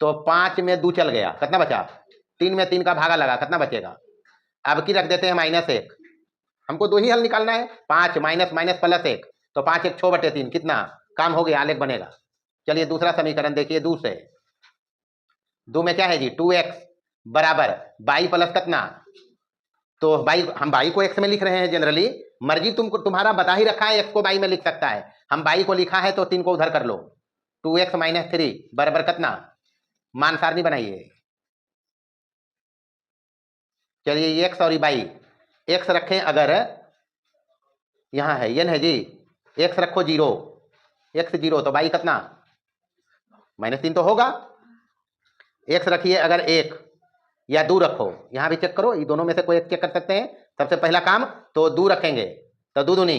तो 5 में 2 चल गया, कितना बचा 3 में 3 का भागा लगा, कितना बचेगा। अब की रख देते हैं -1, हमको 2 ही हल निकालना है, 5 माइनस +1, तो 5 1 6/3 कितना काम हो गया, आलेख बनेगा। चलिए दूसरा समीकरण देखिए, 2 से 2 में क्या है जी 2x बराबर y प्लस कितना। तो y हम y को x में लिख रहे हैं, जनरली मर्जी तुमको तुम्हारा बता ही रखा है x को y में लिख सकता है, हम y को लिखा है तो 3 को उधर कर लो। 2x - 3 बराबर कितना, मान सारणी बनाइए। चलिए ये x और y, x रखें अगर यहाँ है n है जी, x रखो 0, x 0 तो y कितना -3 तो होगा। x रखिए अगर 1 या 2 रखो, यहाँ भी चेक करो, ये दोनों में से कोई एक चेक कर सकते हैं। सबसे पहला काम तो 2 रखेंगे, तो 2 दूनी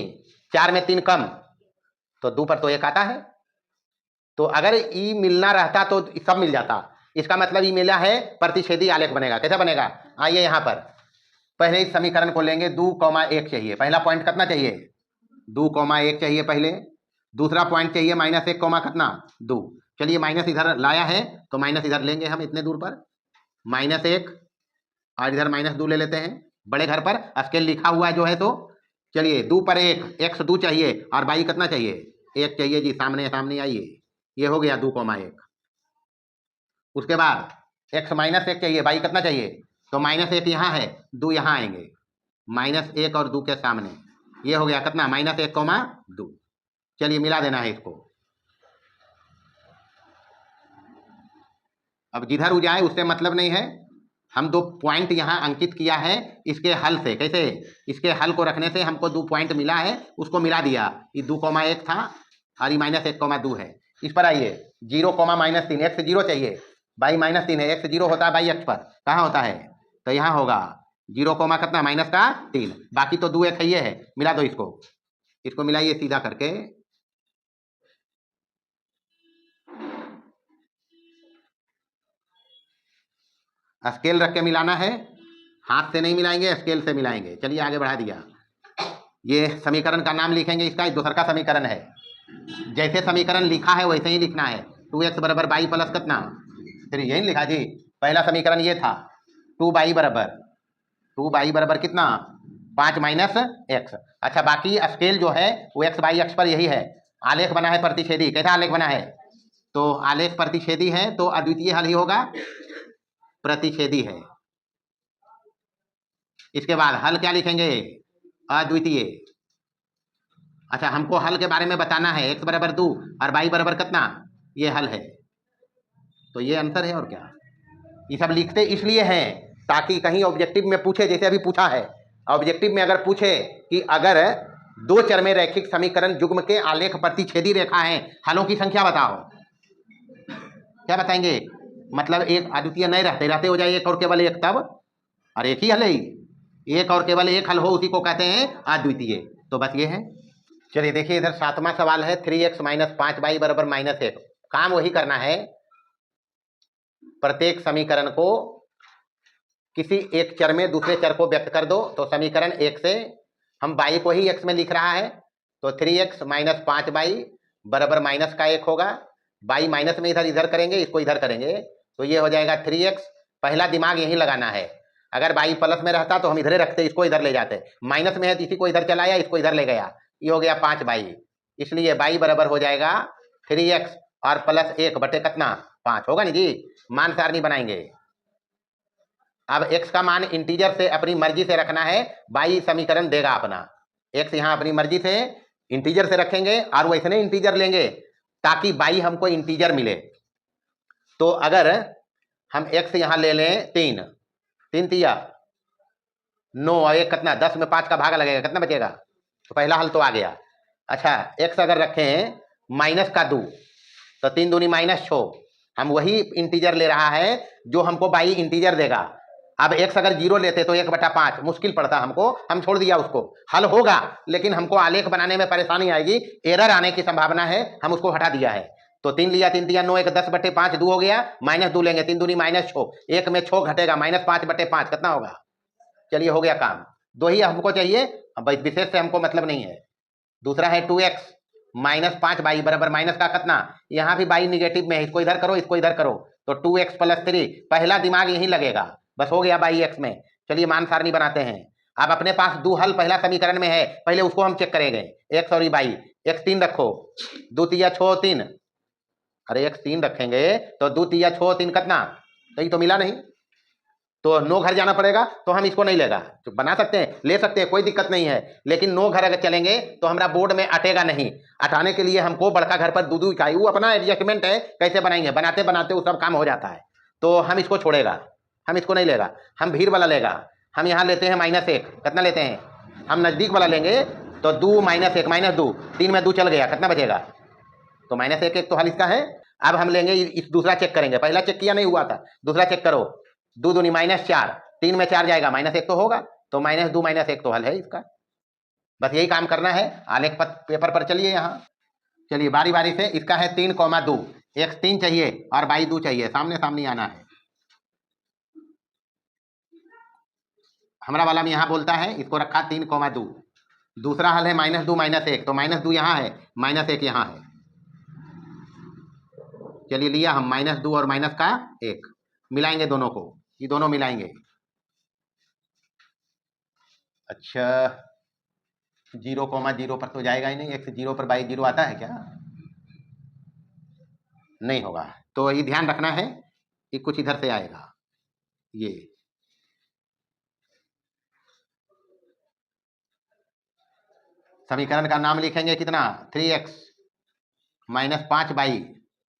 4 में 3 कम, तो 2 पर तो 1 आता है। तो अगर ई मिलना रहता तो सब मिल जाता, इसका मतलब ई मिला है प्रतिच्छेदी आलेख बनेगा। कैसा बनेगा, आइए यहाँ पर पहले इस समीकरण को लेंगे, 2, 1 चाहिए, पहला पॉइंट कितना चाहिए 2, 1 चाहिए पहले। दूसरा पॉइंट चाहिए -1, कितना 2। चलिए माइनस इधर लाया है तो माइनस इधर लेंगे हम, इतने दूर पर -1 और इधर -2 ले लेते हैं। बड़े घर पर स्केल लिखा हुआ है जो है, तो चलिए दो पर एक, एक्स दो चाहिए और बाई कितना चाहिए, एक चाहिए जी। सामने सामने आइए, ये हो गया 2,1। उसके बाद एक्स माइनस एक चाहिए, बाई कितना चाहिए, तो -1 यहाँ है, 2 यहाँ आएंगे, -1 और 2 के सामने, ये हो गया कितना, -1,2। चलिए मिला देना है इसको। अब जिधर हो जाए उससे मतलब नहीं है, हम 2 पॉइंट यहाँ अंकित किया है इसके हल से। कैसे, इसके हल को रखने से हमको 2 पॉइंट मिला है, उसको मिला दिया। ये 2,1 था और ये -1,2 है। इस पर आइए, 0, -3, एक्स 0 चाहिए, बाई -3 है, एक्स 0 होता है बाई एक्स पर, कहाँ होता है, तो यहाँ होगा 0, कितना, -3, बाकी तो 2 एक है, ये है, मिला दो इसको। इसको मिलाइए सीधा करके, स्केल रख के मिलाना है, हाथ से नहीं मिलाएंगे, स्केल से मिलाएंगे। चलिए आगे बढ़ा दिया। ये समीकरण का नाम लिखेंगे, इसका दूसरा का समीकरण है। जैसे समीकरण लिखा है वैसे ही लिखना है। 2x बराबर बाई प्लस कितना, फिर यही लिखा जी। पहला समीकरण ये था, 2 बाई बराबर कितना, 5 माइनस एक्स। अच्छा, बाकी स्केल जो है वो एक्स बाई एक्स पर यही है। आलेख बना है प्रतिच्छेदी, कैसा आलेख बना है, तो आलेख प्रतिच्छेदी है, तो अद्वितीय हल ही होगा, प्रतिच्छेदी है। इसके बाद हल क्या लिखेंगे, अद्वितीय। अच्छा, हमको हल के बारे में बताना है, x बराबर 2 और y बराबर कितना, ये हल है, तो ये आंसर है। और क्या, ये सब लिखते इसलिए हैं ताकि कहीं ऑब्जेक्टिव में पूछे, जैसे अभी पूछा है, ऑब्जेक्टिव में अगर पूछे कि अगर 2 चर में रैखिक समीकरण युग्म के आलेख प्रतिच्छेदी रेखा है, हलों की संख्या बताओ, क्या बताएंगे, मतलब एक अद्वितीय नहीं रहते, रहते हो जाए एक और केवल एक, तब, और एक ही हल है, एक और केवल एक हल हो उसी को कहते हैं अद्वितीय। तो बस ये है। चलिए देखिए, इधर 7वां सवाल है, 3x - 5y बराबर -1। काम वही करना है, प्रत्येक समीकरण को किसी एक चर में दूसरे चर को व्यक्त कर दो। तो समीकरण 1 से हम y को ही x में लिख रहा है, तो 3x - 5y बराबर माइनस का 1 होगा। y माइनस में इधर इधर करेंगे, इसको इधर करेंगे, तो ये हो जाएगा 3x। पहला दिमाग यही लगाना है, अगर y प्लस में रहता तो हम इधर रखते, इसको इधर ले जाते, माइनस में है तो इसी को इधर चलाया, इसको इधर ले गया, ये हो गया 5y। इसलिए y बराबर हो जाएगा 3x और प्लस 1 बटे कितना, 5 होगा नहीं जी। मान सारणी बनाएंगे। अब x का मान इंटीजर से अपनी मर्जी से रखना है, y समीकरण देगा अपना। x यहाँ अपनी मर्जी से इंटीजर से रखेंगे और वैसे इंटीजर लेंगे ताकि y हमको इंटीजर मिले। तो अगर हम x यहाँ ले लें 3, 3 तिया 9 और 1 कितना, 10 में 5 का भाग लगेगा, कितना बचेगा, तो पहला हल तो आ गया। अच्छा, x अगर रखें माइनस का 2, तो 3 दूनी -6, हम वही इंटीजर ले रहा है जो हमको y इंटीजर देगा। अब x अगर 0 लेते तो 1/5 मुश्किल पड़ता हमको, हम छोड़ दिया उसको। हल होगा लेकिन हमको आलेख बनाने में परेशानी आएगी, एरर आने की संभावना है, हम उसको हटा दिया है। तो 3 लिया, 3 तिया 9, 1 10/5, 2 हो गया, -2 लेंगे, 3 दूनी -6, 1 में 6 घटेगा, -5/5 कितना होगा। चलिए हो गया काम, 2 ही हमको चाहिए, विशेष से हमको मतलब नहीं है। दूसरा है 2x - 5y बराबर माइनस का कितना, यहाँ भी y निगेटिव में है, इसको इधर करो, इसको इधर करो, तो 2x + 3, पहला दिमाग यही लगेगा, बस हो गया y x में। चलिए मान सारणी बनाते हैं। अब अपने पास 2 हल पहला समीकरण में है, पहले उसको हम चेक करेंगे, x और y। x 3 रखो, 2 तिया 6 3, अरे x 3 रखेंगे तो 2 तिया 6 3 कितना, तो ये तो मिला नहीं, तो 9 घर जाना पड़ेगा, तो हम इसको नहीं लेगा, तो बना सकते हैं, ले सकते हैं, कोई दिक्कत नहीं है, लेकिन 9 घर अगर चलेंगे तो हमारा बोर्ड में अटेगा नहीं। अटाने के लिए हमको बड़का घर पर 2 इकाई, वो अपना एडजस्टमेंट है, कैसे बनाएंगे, बनाते बनाते वो सब काम हो जाता है, तो हम इसको छोड़ेगा, हम इसको नहीं लेगा, हम भीड़ वाला लेगा। हम यहाँ लेते हैं -1, कितना लेते हैं, हम नजदीक वाला लेंगे, तो 2 - 1 -2, 3 में 2 चल गया, कितना बचेगा, तो -1 1 तो हल इसका है। अब हम लेंगे इस दूसरा चेक करेंगे, पहला चेक किया नहीं हुआ था, दूसरा चेक करो, 2 दूनी -4, 3 में 4 जाएगा, -1 तो होगा, तो -2 -1 तो हल है इसका। बस यही काम करना है। आलेख पेपर पर चलिए यहाँ, चलिए बारी बारी से। इसका है 3,2, x 3 चाहिए और y 2 चाहिए, सामने सामने आना है। हमारा वाला में यहाँ बोलता है, इसको रखा 3,2। दूसरा हल है -2 -1, तो -2 यहाँ है, -1 यहाँ है। चलिए लिया हम -2 और -1, मिलाएंगे दोनों को, ये दोनों मिलाएंगे। अच्छा, 0,0 पर तो जाएगा ही नहीं। x 0 पर y 0 आता है क्या? नहीं होगा। तो ये ध्यान रखना है कि कुछ इधर से आएगा। ये समीकरण का नाम लिखेंगे कितना? 3x माइनस 5y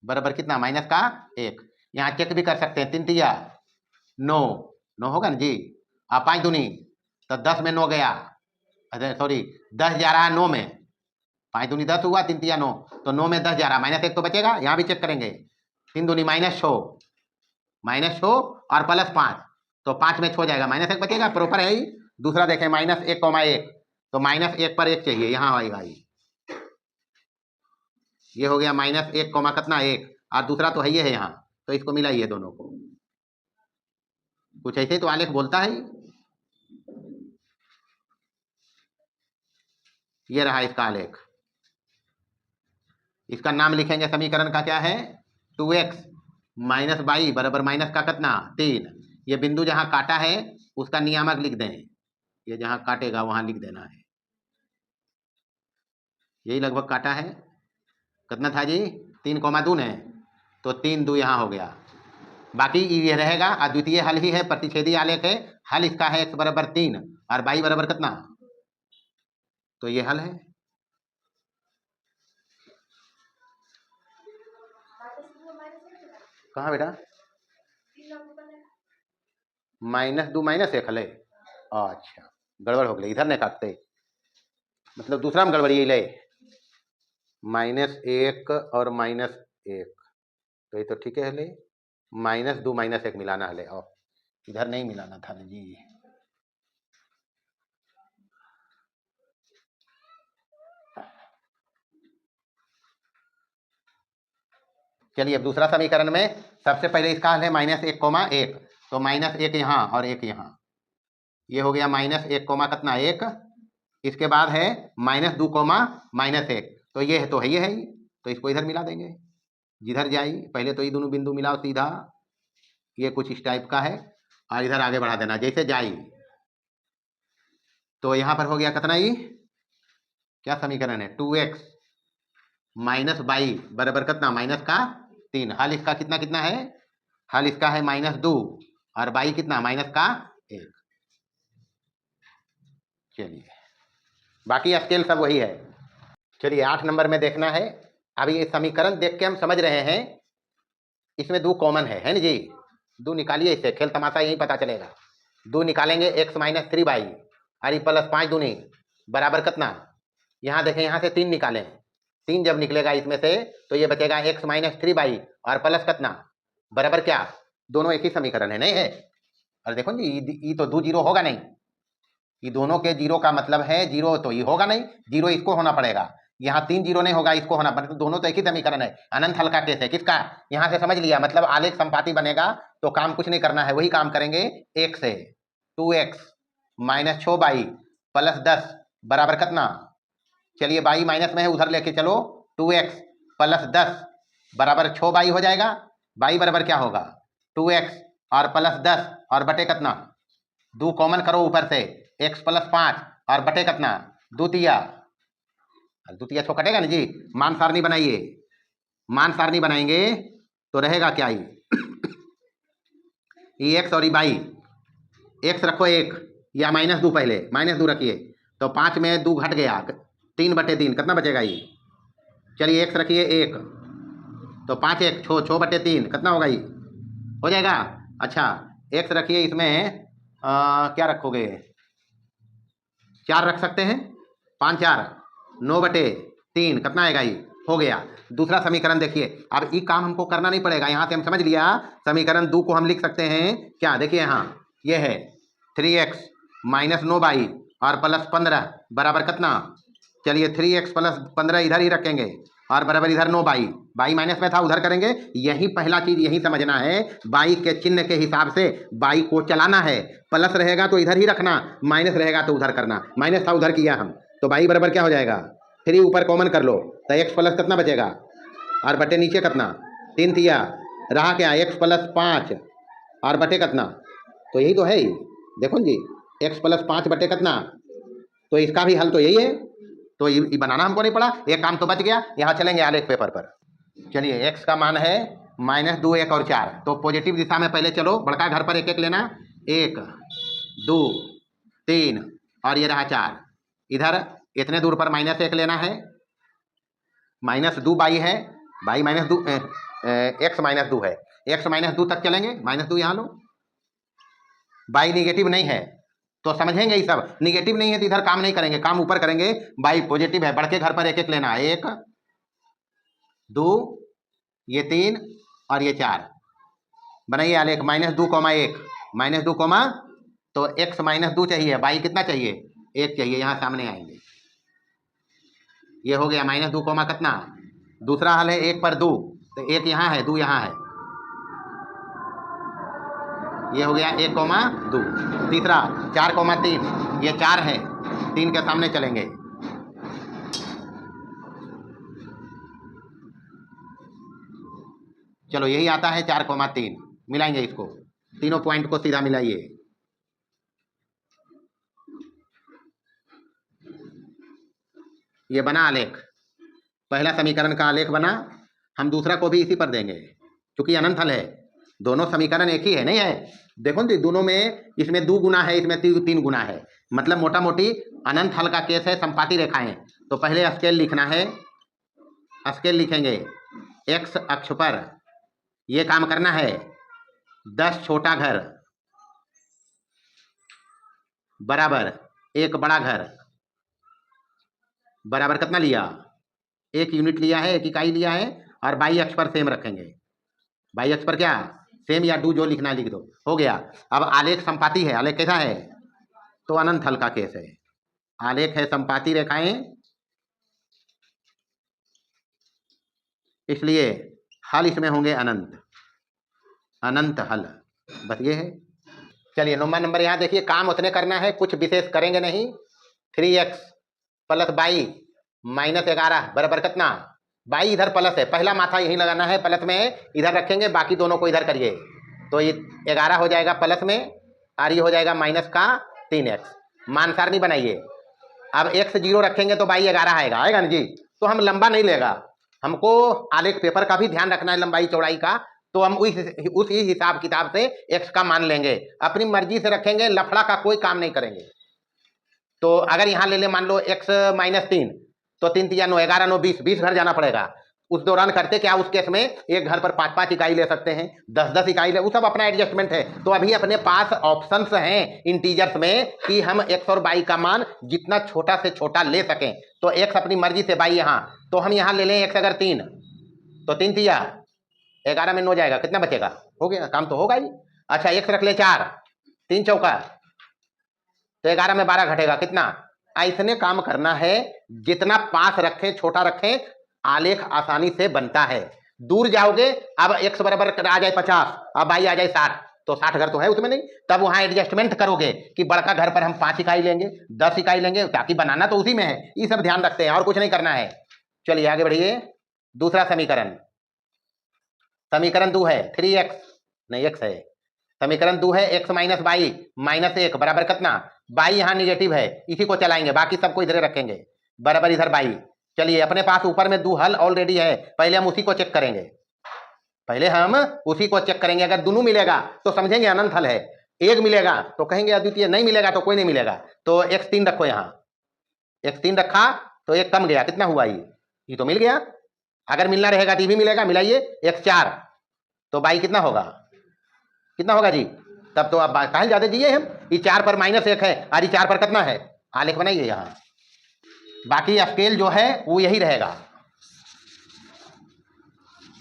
बराबर कितना? माइनस का 1। यहाँ चेक भी कर सकते हैं। 3 तिया 9, 9 होगा ना जी। आप 5 दूनी तो 10 में 9 गया। अरे सॉरी, 10 जा रहा है 9 में। 5 दूनी 10 हुआ, 3 तिया 9, तो 9 में 10 जा रहा, माइनस 1 तो बचेगा। यहाँ भी चेक करेंगे। 3 दूनी -6 और प्लस 5, तो 5 में 6 जाएगा, माइनस 1 बचेगा। प्रॉपर है ही। दूसरा देखें -1,1, तो -1 पर 1 चाहिए, यहाँ आएगा ये हो गया -1, कितना 1, और दूसरा तो है ही है यहाँ, तो इसको मिलाइए दोनों को। कुछ ऐसे तो आलेख बोलता है। ये रहा इसका आलेख। इसका नाम लिखेंगे समीकरण का क्या है? 2x माइनस y बराबर माइनस का कितना? 3। ये बिंदु जहां काटा है उसका नियामक लिख दें। ये जहां काटेगा वहां लिख देना है। यही लगभग काटा है। कितना था जी? 3,2 है, तो 3 2 यहाँ हो गया। बाकी ये रहेगा अद्वितीय हल ही है, प्रतिच्छेदी आलेख है। हल इसका है x बराबर 3 और y बराबर कितना? तो ये हल है। कहाँ बेटा? -2 -1 हल है। अच्छा, गड़बड़ हो गई, इधर नहीं काटते, मतलब दूसरा में गड़बड़ी ले। -1 और -1, तो ये तो ठीक है ले। -2 -1 मिलाना है, और इधर नहीं मिलाना था जी। चलिए अब दूसरा समीकरण में सबसे पहले इसका हल है -1,1, तो -1 यहाँ और 1 यहाँ। ये हो गया -1, कितना 1। इसके बाद है -2, -1, तो ये है, तो है ये है, तो इसको इधर मिला देंगे। जिधर जाई पहले तो ये दोनों बिंदु मिलाओ सीधा। ये कुछ इस टाइप का है, और इधर आगे बढ़ा देना जैसे जाई। तो यहाँ पर हो गया कितना? ये क्या समीकरण है? 2x माइनस y बराबर कितना? माइनस का 3। हल इसका कितना कितना है? हल इसका है -2 और y कितना? माइनस का 1। चलिए बाकी स्केल सब वही है। चलिए 8 नंबर में देखना है। अभी ये समीकरण देख के हम समझ रहे हैं इसमें 2 कॉमन है ना जी। 2 निकालिए, इससे खेल तमाशा यही पता चलेगा। 2 निकालेंगे x माइनस 3y अरे प्लस 5 दूनी बराबर कितना? यहाँ देखें, यहाँ से 3 निकालें। 3 जब निकलेगा इसमें से तो ये बचेगा x माइनस 3y और प्लस कितना बराबर क्या? दोनों एक ही समीकरण है, नहीं है? और देखो जी, ये तो 2 0 होगा नहीं। ये दोनों के 0 का मतलब है 0, तो ये होगा नहीं। 0 इसको होना पड़ेगा। यहाँ 3 0 नहीं होगा, इसको होना पड़ेगा। तो दोनों तो एक ही समीकरण है। अनंत हल का केस है। किसका? यहाँ से समझ लिया, मतलब आलेख संपाती बनेगा तो काम कुछ नहीं करना है, वही काम करेंगे 1 से। 2x माइनस 6y प्लस 10 बराबर कितना? चलिए y माइनस में है, उधर लेके चलो। 2x प्लस 10 बराबर 6y हो जाएगा। y बराबर क्या होगा? 2x और प्लस 10 और बटे कितना? 2 कॉमन करो ऊपर से, x प्लस 5 और बटे कितना? 2 तिया 6 कटेगा ना जी। मान सारणी बनाइए। मान सारणी बनाएंगे तो रहेगा क्या? ये x और y, x रखो 1 या -2, पहले -2 रखिए, तो 5 में 2 घट गया, 3/3 कितना बचेगा ये? चलिए x रखिए 1, तो 5 1 6 बटे 3 कितना होगा ये? हो जाएगा। अच्छा x रखिए, इसमें क्या रखोगे? 4 रख सकते हैं। 5 4 9/3 कितना आएगा ये? हो गया। दूसरा समीकरण देखिए। अब ये काम हमको करना नहीं पड़ेगा, यहाँ से हम समझ लिया। समीकरण 2 को हम लिख सकते हैं क्या? देखिए यहाँ ये है 3x माइनस 9y और प्लस 15 बराबर कितना? चलिए 3x प्लस 15 इधर ही रखेंगे और बराबर इधर 9y। y माइनस में था, उधर करेंगे। यही पहला चीज यही समझना है, y के चिन्ह के हिसाब से y को चलाना है। प्लस रहेगा तो इधर ही रखना, माइनस रहेगा तो उधर करना। माइनस था उधर किया हम, तो y बराबर क्या हो जाएगा? 3 ऊपर कॉमन कर लो, तो x प्लस कितना बचेगा और बटे नीचे कितना? 3 तिया रहा क्या? x प्लस 5 और बटे कितना? तो यही तो है ही। देखो जी, x प्लस 5 बटे कितना? तो इसका भी हल तो यही है, तो ये बनाना हमको नहीं पड़ा, एक काम तो बच गया। यहाँ चलेंगे आलेख पेपर पर। चलिए x का मान है -2 1 और 4, तो पॉजिटिव दिशा में पहले चलो, बड़का घर पर एक एक लेना, 1 2 3 और ये रहा 4। इधर इतने दूर पर -1 लेना है, -2 बाई है, बाई -2 x -2 है, x -2 तक चलेंगे, -2 यहाँ लो। बाई निगेटिव नहीं है तो समझेंगे ही सब, निगेटिव नहीं है तो इधर काम नहीं करेंगे, काम ऊपर करेंगे। बाई पॉजिटिव है, बढ़ के घर पर एक एक लेना, 1 2 ये 3 और ये 4। बनाइए आलेख, -2 1 -2 तो x -2 चाहिए, बाई कितना चाहिए, 1 चाहिए, यहाँ सामने आएंगे। ये हो गया -2 कितना। दूसरा हल है 1 पर 2, तो 1 यहाँ है, 2 यहाँ है, ये हो गया 1 2। तीसरा 4 3, ये 4 है, 3 के सामने चलेंगे, चलो यही आता है 4 3। मिलाएंगे इसको, तीनों पॉइंट को सीधा मिलाइए। ये बना आलेख, पहला समीकरण का आलेख बना। हम दूसरा को भी इसी पर देंगे, क्योंकि अनंत हल है, दोनों समीकरण एक ही है, नहीं है। देखो ना, दोनों में, इसमें 2 गुना है, इसमें 3 गुना है, मतलब मोटा मोटी अनंत हल का केस है, संपाती रेखाएं। तो पहले स्केल लिखना है, स्केल लिखेंगे, एक्स अक्ष पर ये काम करना है, 10 छोटा घर बराबर 1 बड़ा घर, बराबर कितना लिया, 1 यूनिट लिया है, 1 इकाई लिया है, और बाई अक्ष पर सेम रखेंगे। बाई अक्ष पर क्या, सेम या डू, जो लिखना लिख दो, हो गया। अब आलेख संपाती है, आलेख कैसा है, तो अनंत हल का केस है, आलेख है संपाती रेखाएं, इसलिए हल इसमें होंगे अनंत, अनंत हल, बस ये है। चलिए नंबर यहाँ देखिए, काम उतने करना है, कुछ विशेष करेंगे नहीं। 3x + बाई -11 बराबर कितना, बाई इधर प्लस है, पहला माथा यही लगाना है, प्लस में इधर रखेंगे, बाकी दोनों को इधर करिए, तो ये 11 हो जाएगा प्लस में, और ये हो जाएगा -3x। मान सारणी बनाइए, अब x 0 रखेंगे तो बाई 11 आएगा ना जी। तो हम लंबा नहीं लेगा, हमको आलेख पेपर का भी ध्यान रखना है, लंबाई चौड़ाई का, तो हम उस हिसाब किताब से x का मान लेंगे, अपनी मर्जी से रखेंगे, लफड़ा का कोई काम नहीं करेंगे। तो अगर यहाँ ले मान लो x -3, तो 3 3 9 11 9 20 घर जाना पड़ेगा। उस दौरान करते क्या, उस केस में एक घर पर 5 इकाई ले सकते हैं, 10 इकाई ले, वो सब अपना एडजस्टमेंट है। तो अभी अपने पास ऑप्शंस हैं इंटीजर्स में कि हम x और y का मान जितना छोटा से छोटा ले सकें। तो x अपनी मर्जी से, y यहाँ, तो हम यहाँ ले लें x अगर 3, तो 3 3 11 में 9 जाएगा, कितना बचेगा, हो गया, काम तो होगा ही। अच्छा x रख ले 4, 3 चौका, तो 11 में 12 घटेगा, कितना। ऐसने काम करना है, जितना पास रखें, छोटा रखें, आलेख आसानी से बनता है। दूर जाओगे, अब x बराबर आ जाए 50, अब y आ जाए 60, तो 60 घर तो है उसमें नहीं, तब वहां एडजस्टमेंट करोगे कि बड़का घर पर हम 5 इकाई लेंगे, 10 इकाई लेंगे, ताकि बनाना तो उसी में है। ये सब ध्यान रखते हैं, और कुछ नहीं करना है। चलिए आगे बढ़िए, दूसरा समीकरण, समीकरण 2 है 3x, नहीं x है, समीकरण 2 है x - बाई -1 बराबर कितना, बाई यहाँ निगेटिव है, इसी को चलाएंगे, बाकी सबको इधर रखेंगे, बराबर इधर बाई। चलिए अपने पास ऊपर में 2 हल ऑलरेडी है, पहले हम उसी को चेक करेंगे, पहले हम उसी को चेक करेंगे। अगर दोनों मिलेगा तो समझेंगे अनंत हल है, एक मिलेगा तो कहेंगे अद्वितीय, नहीं मिलेगा तो कोई नहीं मिलेगा। तो x 3 रखो, यहाँ x 3 रखा तो एक कम गया, कितना हुआ, ये तो मिल गया। अगर मिलना रहेगा तो भी मिलेगा, मिलाइए, x 4, तो बाई कितना होगा, कितना होगा जी, तब तो आप कहा ज्यादा दिए हम, ये 4 पर -1 है, और ये 4 पर कितना है, आलेख बनाइए यहाँ, बाकी स्केल जो है वो यही रहेगा।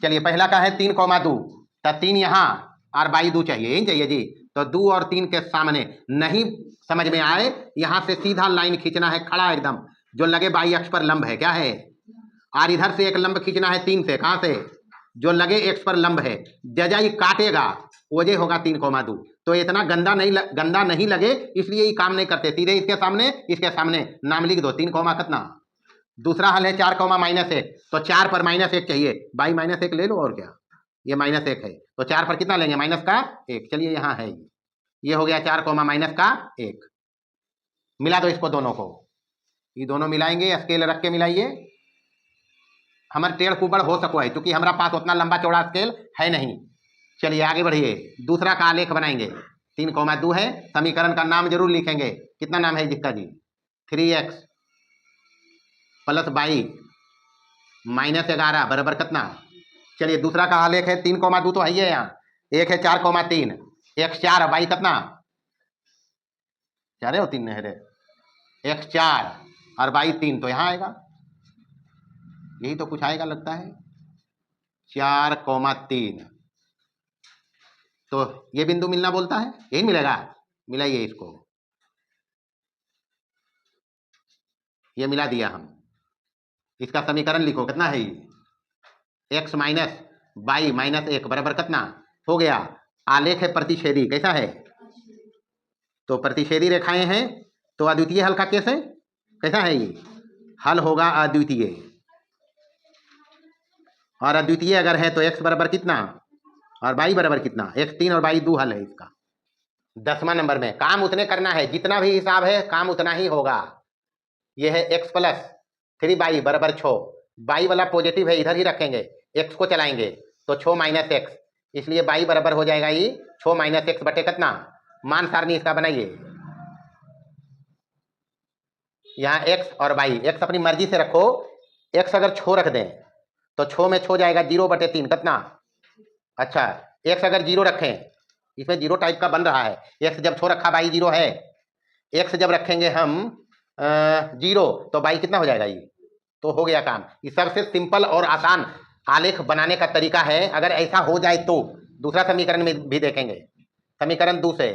चलिए पहला का है 3 2, तो 3 यहाँ और बाई 2 चाहिए, यही चाहिए जी। तो 2 और 3 के सामने नहीं समझ में आए, यहां से सीधा लाइन खींचना है, खड़ा एकदम, जो लगे बाई अक्ष पर लंब है, क्या है, और इधर से एक लंब खींचना है 3 से, कहां से, जो लगे x पर लंब है, जजा ये काटेगा, वजह होगा 3 2। तो इतना गंदा नहीं लगे, इसलिए ये काम नहीं करते, सीधे इसके सामने नाम लिख दो, 3 कितना। दूसरा हल है 4 -1, तो 4 पर -1 चाहिए, बाई -1 ले लो, और क्या, ये -1 है, तो 4 पर कितना लेंगे, -1। चलिए यहाँ है, ये हो गया 4 -1, मिला दो इसको दोनों को, ये दोनों मिलाएंगे, स्केल रख के मिलाइए। हमारे टेढ़ कुबड़ हो सको है, क्योंकि हमारा पास उतना लंबा चौड़ा स्केल है नहीं। चलिए आगे बढ़िए, दूसरा का आलेख बनाएंगे। 3,2 है, समीकरण का नाम जरूर लिखेंगे। कितना नाम है जिसका जी? 3x प्लस 22 माइनस 11 बराबर कितना? चलिए दूसरा का आलेख है 3,2 तो है ही है यहाँ, एक है 4,3, x 4 और y कितना? 4 है 3 है, x 4 और y 3, तो यहाँ आएगा, यही तो कुछ आएगा लगता है, 4,3। तो ये बिंदु मिलना बोलता है, यही मिलेगा। मिलाइए इसको, ये मिला दिया हम। इसका समीकरण लिखो, कितना है ये? x माइनस वाई माइनस 1 बराबर कितना हो गया? आलेख है प्रतिच्छेदी, कैसा है? तो प्रतिच्छेदी रेखाएं हैं, तो अद्वितीय हल का केस है, कैसा है ये? हल होगा अद्वितीय, और अद्वितीय अगर है तो x बराबर कितना और y बराबर कितना? x 3 और y 2 हल है इसका। 10वां नंबर में काम उतने करना है, जितना भी हिसाब है काम उतना ही होगा। यह है x प्लस 3y बराबर 6, y वाला पॉजिटिव है इधर ही रखेंगे, x को चलाएंगे तो 6 माइनस एक्स, इसलिए y बराबर हो जाएगा ये 6 माइनस एक्स बटे कितना? मान सारणी इसका बनाइए। यहाँ x और y, x अपनी मर्जी से रखो, x अगर 6 रख दें तो 6 में 6 जाएगा 0 बटे 3 कितना? अच्छा, x अगर 0 रखें, इसमें 0 टाइप का बन रहा है, x जब 6 रखा y 0 है, x जब रखेंगे हम 0 तो y कितना हो जाएगा? ये तो हो गया काम। ये सबसे सिंपल और आसान आलेख बनाने का तरीका है। अगर ऐसा हो जाए तो दूसरा समीकरण में भी देखेंगे। समीकरण 2 से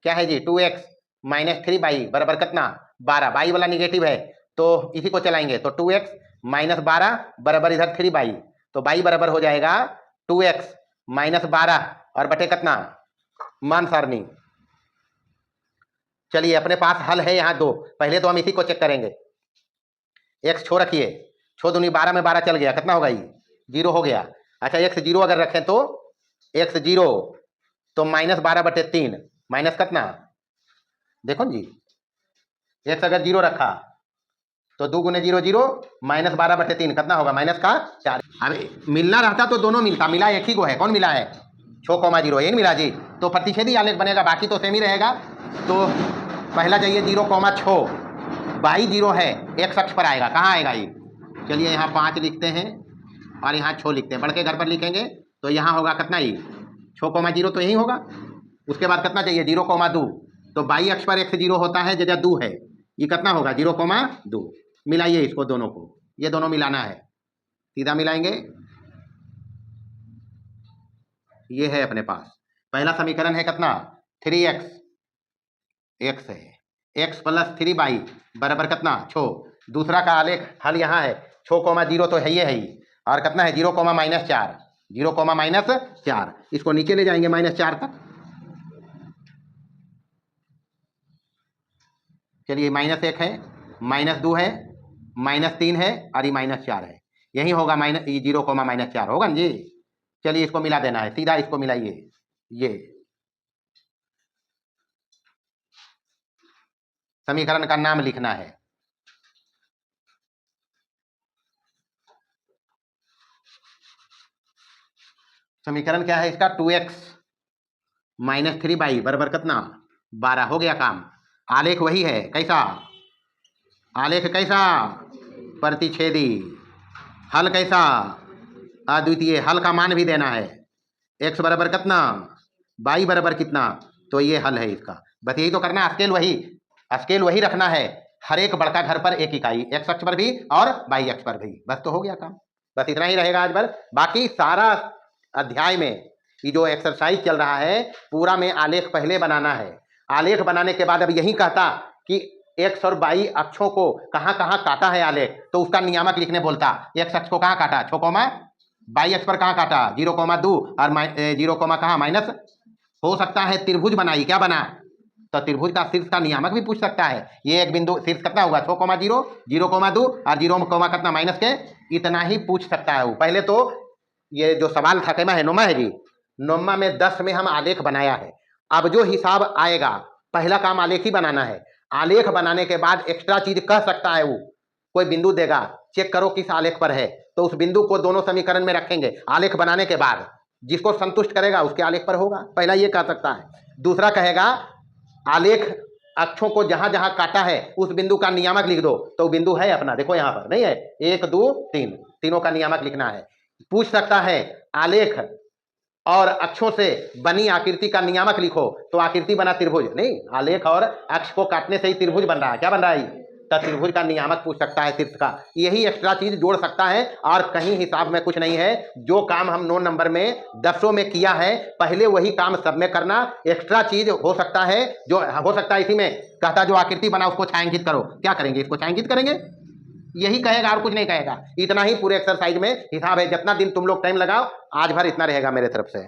क्या है जी? 2x माइनस 3y बराबर कितना? 12। y वाला निगेटिव है तो इसी को चलाएंगे, तो 2x माइनस 12 बराबर इधर 3y, तो y बराबर हो जाएगा 2x माइनस 12 और बटे कितना? मान सारणी। चलिए अपने पास हल है यहाँ 2, पहले तो हम इसी को चेक करेंगे। x 6 रखिए, 6 दूनी 12 में 12 चल गया, कितना होगा ये? 0 हो गया। अच्छा x 0 अगर रखें तो x 0 तो माइनस 12 बटे 3 माइनस कितना? देखो जी, x अगर 0 रखा तो 2 गुने 0 0 माइनस 12 बटे 3 कितना होगा? माइनस का 4। अरे मिलना रहता तो दोनों मिलता, मिला एक ही को है, कौन मिला है? 6,0 ये मिला जी, तो प्रतिच्छेदी आलेख बनेगा, बाकी तो सेम ही रहेगा। तो पहला चाहिए 0,6, y 0 है, x अक्ष पर आएगा, कहाँ आएगा ये? चलिए यहाँ 5 लिखते हैं और यहाँ 6 लिखते हैं, बढ़ के घर पर लिखेंगे तो यहाँ होगा कितना? ये 6,0 तो यही होगा। उसके बाद कितना चाहिए? 0,2, तो y अक्ष पर x 0 होता है, जगह 2 है, ये कितना होगा? 0,2। मिलाइए इसको दोनों को, ये दोनों मिलाना है, सीधा मिलाएंगे। ये है अपने पास पहला समीकरण है कितना? 3x, x है, x प्लस 3y बराबर कितना? 6। दूसरा का आलेख हल यहाँ है, 6,0 तो है ही, और कितना है? 0, माइनस 4, 0, माइनस 4, इसको नीचे ले जाएंगे -4 तक। चलिए -1 है, -2 है, -3 है और ये -4 है, यही होगा 0, -4 होगा ना जी। चलिए इसको मिला देना है, सीधा इसको मिलाइए। ये समीकरण का नाम लिखना है। समीकरण क्या है इसका? 2x माइनस 3y बराबर कितना? 12। हो गया काम। आलेख वही है, कैसा आलेख? कैसा? प्रतिच्छेदी। हल कैसा? अद्वितीय। हल का मान भी देना है, x बराबर कितना, y बराबर कितना, तो ये हल है इसका। बस यही तो करना, स्केल वही रखना है, हर एक बड़का घर पर एक इकाई, x अक्ष पर भी और y अक्ष पर भी, बस तो हो गया काम। बस इतना ही रहेगा आज भर। बाकी सारा अध्याय में ये जो एक्सरसाइज चल रहा है पूरा में आलेख पहले बनाना है। आलेख बनाने के बाद अब यही कहता कि x और y अक्षों को कहाँ कहाँ काटा है आलेख, तो उसका नियामक लिखने बोलता। x अक्ष को कहाँ काटा? 6, y अक्ष पर कहाँ काटा? 0,2 और 0, कहाँ? माइनस। हो सकता है त्रिभुज बनाई, क्या बना? तो त्रिभुज का शीर्ष का नियामक भी पूछ सकता है। ये एक बिंदु शीर्ष कितना होगा? 6,0, 0,2 और 0, कितना? माइनस के, इतना ही पूछ सकता है वो। पहले तो ये जो सवाल था कैमा है? नोमा है जी। नोमा में 10 में हम आलेख बनाया है। अब जो हिसाब आएगा, पहला काम आलेख ही बनाना है। आलेख बनाने के बाद एक्स्ट्रा चीज कह सकता है। वो कोई बिंदु देगा, चेक करो किस आलेख पर है, तो उस बिंदु को दोनों समीकरण में रखेंगे आलेख बनाने के बाद, जिसको संतुष्ट करेगा उसके आलेख पर होगा। पहला ये कह सकता है। दूसरा कहेगा आलेख अक्षों को जहां जहां काटा है उस बिंदु का नियामक लिख दो, तो बिंदु है अपना, देखो यहां पर नहीं है, 1 2 3, तीनों का नियामक लिखना है। पूछ सकता है आलेख और अक्षों से बनी आकृति का नियामक लिखो, तो आकृति बना त्रिभुज, नहीं, आलेख और अक्ष को काटने से ही त्रिभुज बन रहा है। क्या बन रहा है? तो त्रिभुज का नियामक पूछ सकता है शीर्ष का। यही एक्स्ट्रा चीज जोड़ सकता है और कहीं हिसाब में कुछ नहीं है। जो काम हम 9 नंबर में 10 में किया है, पहले वही काम सब में करना। एक्स्ट्रा चीज हो सकता है, जो हो सकता है इसी में कहता जो आकृति बना उसको छायांकित करो। क्या करेंगे? इसको छायांकित करेंगे, यही कहेगा और कुछ नहीं कहेगा। इतना ही पूरे एक्सरसाइज में हिसाब है। जितना दिन तुम लोग टाइम लगाओ, आज भर इतना रहेगा मेरे तरफ से।